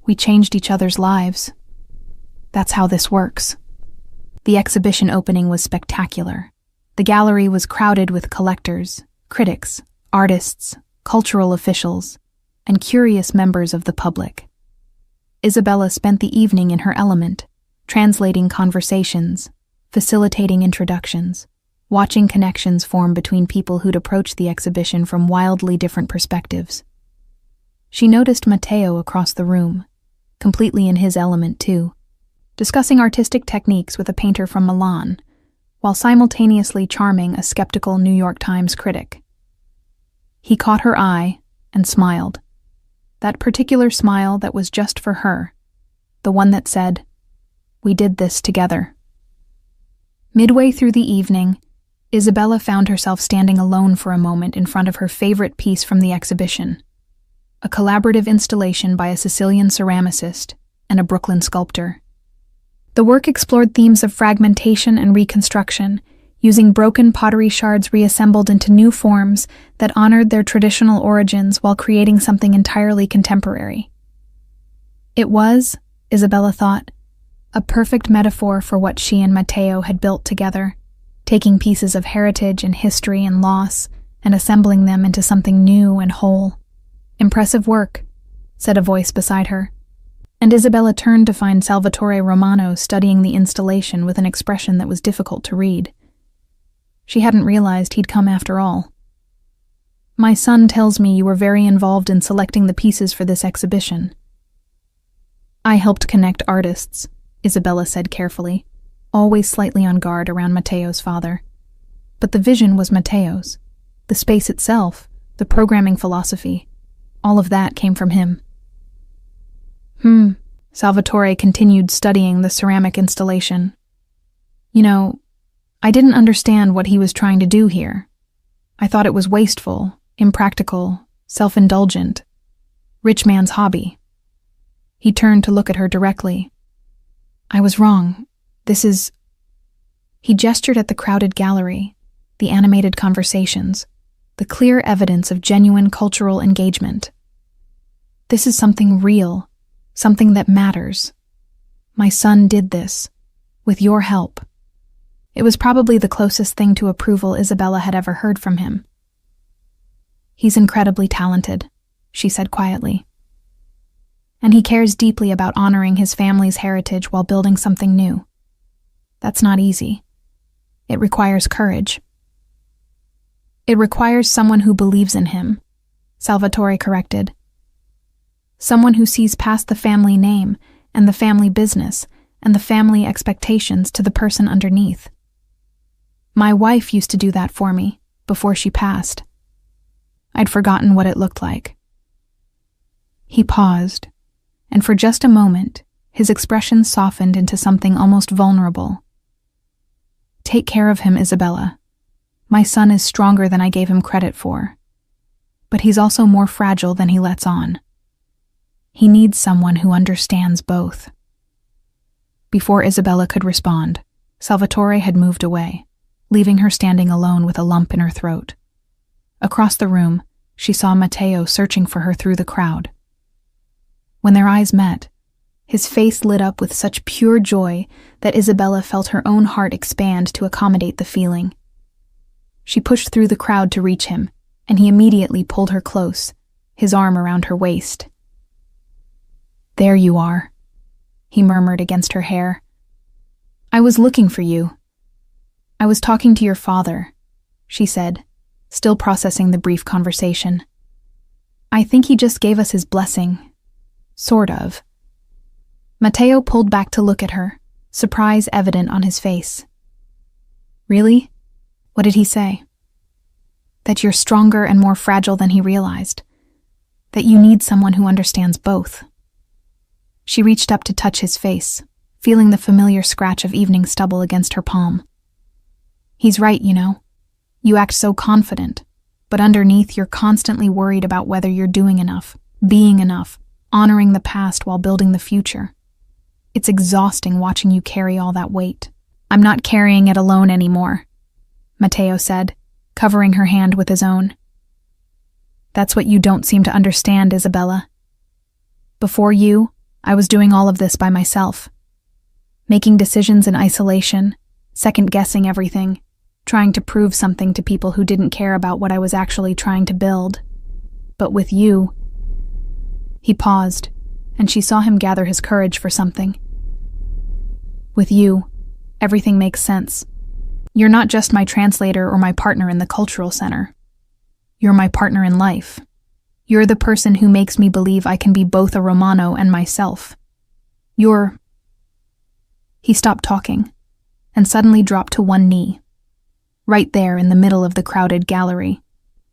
[SPEAKER 1] "We changed each other's lives. That's how this works." The exhibition opening was spectacular. The gallery was crowded with collectors, critics, artists, cultural officials, and curious members of the public. Isabella spent the evening in her element, translating conversations, facilitating introductions, watching connections form between people who'd approached the exhibition from wildly different perspectives. She noticed Matteo across the room, completely in his element too, discussing artistic techniques with a painter from Milan, while simultaneously charming a skeptical New York Times critic. He caught her eye and smiled, that particular smile that was just for her, the one that said, "We did this together." Midway through the evening, Isabella found herself standing alone for a moment in front of her favorite piece from the exhibition, a collaborative installation by a Sicilian ceramicist and a Brooklyn sculptor. The work explored themes of fragmentation and reconstruction, using broken pottery shards reassembled into new forms that honored their traditional origins while creating something entirely contemporary. It was, Isabella thought, a perfect metaphor for what she and Matteo had built together, taking pieces of heritage and history and loss and assembling them into something new and whole. "Impressive work," said a voice beside her, and Isabella turned to find Salvatore Romano studying the installation with an expression that was difficult to read. She hadn't realized he'd come after all. "My son tells me you were very involved in selecting the pieces for this exhibition." "I helped connect artists," Isabella said carefully, always slightly on guard around Matteo's father. But the vision was Matteo's. The space itself, the programming philosophy, all of that came from him. Salvatore continued studying the ceramic installation. "You know, I didn't understand what he was trying to do here. I thought it was wasteful, impractical, self-indulgent. Rich man's hobby. He turned to look at her directly. I was wrong. This is... He gestured at the crowded gallery, the animated conversations, the clear evidence of genuine cultural engagement. This is something real, something that matters. My son did this, with your help. It was probably the closest thing to approval Isabella had ever heard from him. He's incredibly talented, she said quietly. And he cares deeply about honoring his family's heritage while building something new. That's not easy. It requires courage. It requires someone who believes in him, Salvatore corrected. Someone who sees past the family name and the family business and the family expectations to the person underneath. My wife used to do that for me, before she passed. I'd forgotten what it looked like. He paused, and for just a moment, his expression softened into something almost vulnerable. Take care of him, Isabella. My son is stronger than I gave him credit for. But he's also more fragile than he lets on. He needs someone who understands both. Before Isabella could respond, Salvatore had moved away, leaving her standing alone with a lump in her throat. Across the room, she saw Matteo searching for her through the crowd. When their eyes met, his face lit up with such pure joy that Isabella felt her own heart expand to accommodate the feeling. She pushed through the crowd to reach him, and he immediately pulled her close, his arm around her waist. There you are, he murmured against her hair. I was looking for you. I was talking to your father, she said, still processing the brief conversation. I think he just gave us his blessing. Sort of. Matteo pulled back to look at her, surprise evident on his face. Really? What did he say? That you're stronger and more fragile than he realized. That you need someone who understands both. She reached up to touch his face, feeling the familiar scratch of evening stubble against her palm. He's right, you know. You act so confident, but underneath you're constantly worried about whether you're doing enough, being enough, honoring the past while building the future. It's exhausting watching you carry all that weight. I'm not carrying it alone anymore, Matteo said, covering her hand with his own. That's what you don't seem to understand, Isabella. Before you, I was doing all of this by myself. Making decisions in isolation, second-guessing everything, trying to prove something to people who didn't care about what I was actually trying to build. But with you... He paused, and she saw him gather his courage for something. With you, everything makes sense. You're not just my translator or my partner in the cultural center. You're my partner in life. You're the person who makes me believe I can be both a Romano and myself. You're... He stopped talking, and suddenly dropped to one knee, right there in the middle of the crowded gallery,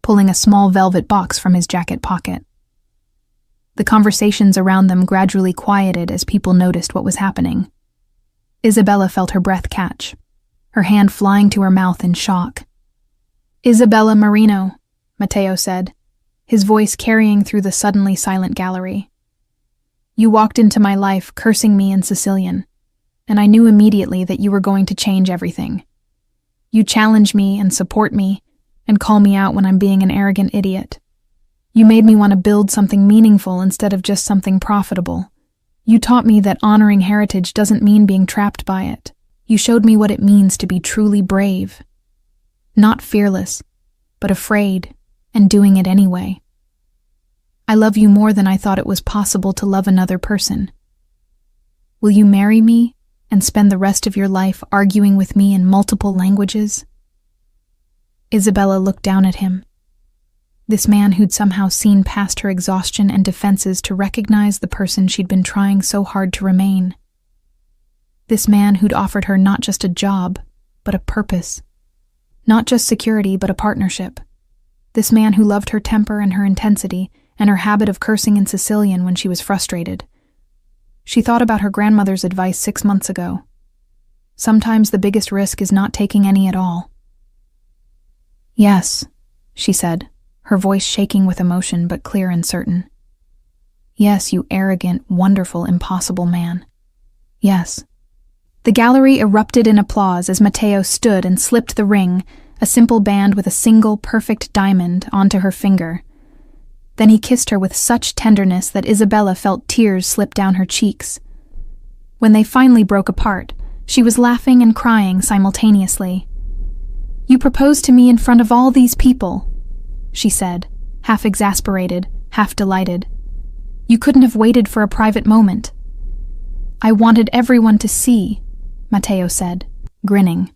[SPEAKER 1] pulling a small velvet box from his jacket pocket. The conversations around them gradually quieted as people noticed what was happening. Isabella felt her breath catch, her hand flying to her mouth in shock. Isabella Marino, Matteo said, his voice carrying through the suddenly silent gallery. You walked into my life cursing me in Sicilian, and I knew immediately that you were going to change everything. You challenge me and support me, and call me out when I'm being an arrogant idiot. You made me want to build something meaningful instead of just something profitable. You taught me that honoring heritage doesn't mean being trapped by it. You showed me what it means to be truly brave. Not fearless, but afraid, and doing it anyway. I love you more than I thought it was possible to love another person. Will you marry me and spend the rest of your life arguing with me in multiple languages? Isabella looked down at him. This man who'd somehow seen past her exhaustion and defenses to recognize the person she'd been trying so hard to remain. This man who'd offered her not just a job, but a purpose. Not just security, but a partnership. This man who loved her temper and her intensity, and her habit of cursing in Sicilian when she was frustrated. She thought about her grandmother's advice 6 months ago. Sometimes the biggest risk is not taking any at all. Yes, she said, her voice shaking with emotion but clear and certain. Yes, you arrogant, wonderful, impossible man. Yes. The gallery erupted in applause as Matteo stood and slipped the ring, a simple band with a single perfect diamond, onto her finger. Then he kissed her with such tenderness that Isabella felt tears slip down her cheeks. When they finally broke apart, she was laughing and crying simultaneously. "You proposed to me in front of all these people," she said, half exasperated, half delighted. "You couldn't have waited for a private moment." "I wanted everyone to see," Matteo said, grinning.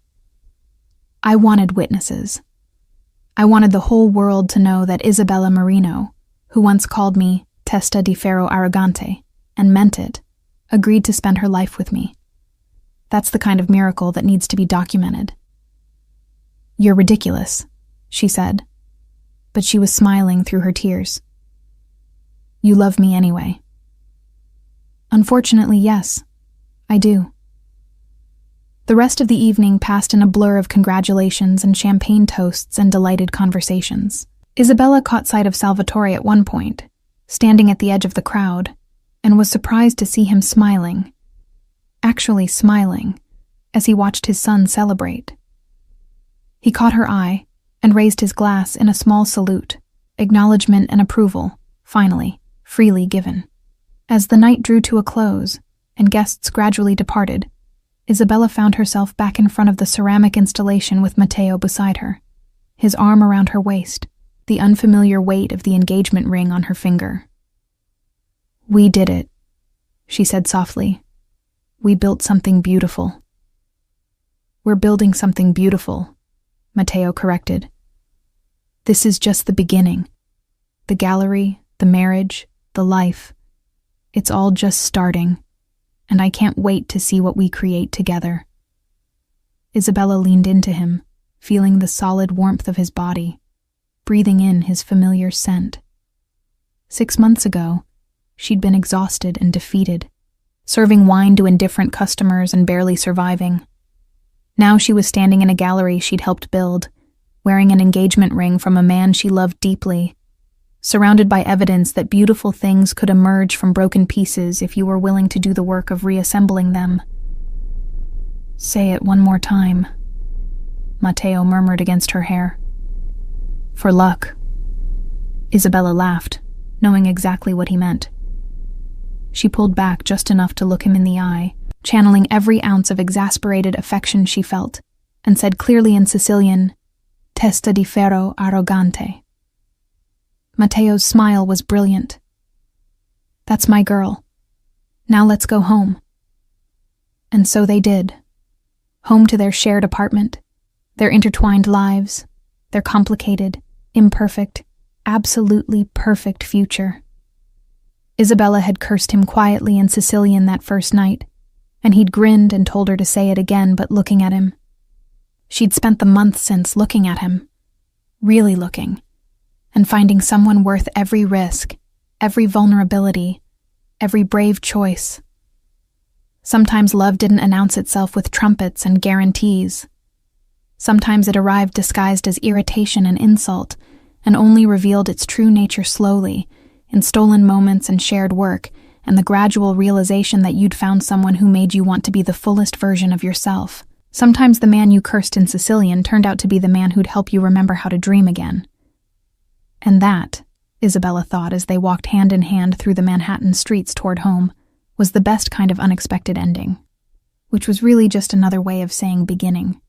[SPEAKER 1] "I wanted witnesses. I wanted the whole world to know that Isabella Marino, who once called me testa di ferro arrogante, and meant it, agreed to spend her life with me. That's the kind of miracle that needs to be documented." "You're ridiculous," she said, but she was smiling through her tears. "You love me anyway." "Unfortunately, yes, I do." The rest of the evening passed in a blur of congratulations and champagne toasts and delighted conversations. Isabella caught sight of Salvatore at one point, standing at the edge of the crowd, and was surprised to see him smiling. Actually smiling, as he watched his son celebrate. He caught her eye and raised his glass in a small salute, acknowledgement and approval, finally, freely given. As the night drew to a close and guests gradually departed, Isabella found herself back in front of the ceramic installation with Matteo beside her, his arm around her waist, the unfamiliar weight of the engagement ring on her finger. "We did it," she said softly. "We built something beautiful." "We're building something beautiful," Matteo corrected. "This is just the beginning. The gallery, the marriage, the life. It's all just starting, and I can't wait to see what we create together." Isabella leaned into him, feeling the solid warmth of his body, breathing in his familiar scent. 6 months ago, she'd been exhausted and defeated, serving wine to indifferent customers and barely surviving. Now she was standing in a gallery she'd helped build, wearing an engagement ring from a man she loved deeply, surrounded by evidence that beautiful things could emerge from broken pieces if you were willing to do the work of reassembling them. "Say it one more time," Matteo murmured against her hair. "For luck." Isabella laughed, knowing exactly what he meant. She pulled back just enough to look him in the eye, channeling every ounce of exasperated affection she felt, and said clearly in Sicilian, "Testa di ferro arrogante." Matteo's smile was brilliant. "That's my girl. Now let's go home." And so they did. Home to their shared apartment, their intertwined lives, their complicated, imperfect, absolutely perfect future. Isabella had cursed him quietly in Sicilian that first night, and he'd grinned and told her to say it again but looking at him. She'd spent the month since looking at him, really looking, and finding someone worth every risk, every vulnerability, every brave choice. Sometimes love didn't announce itself with trumpets and guarantees. Sometimes it arrived disguised as irritation and insult, and only revealed its true nature slowly, in stolen moments and shared work, and the gradual realization that you'd found someone who made you want to be the fullest version of yourself. Sometimes the man you cursed in Sicilian turned out to be the man who'd help you remember how to dream again. And that, Isabella thought as they walked hand in hand through the Manhattan streets toward home, was the best kind of unexpected ending, which was really just another way of saying beginning.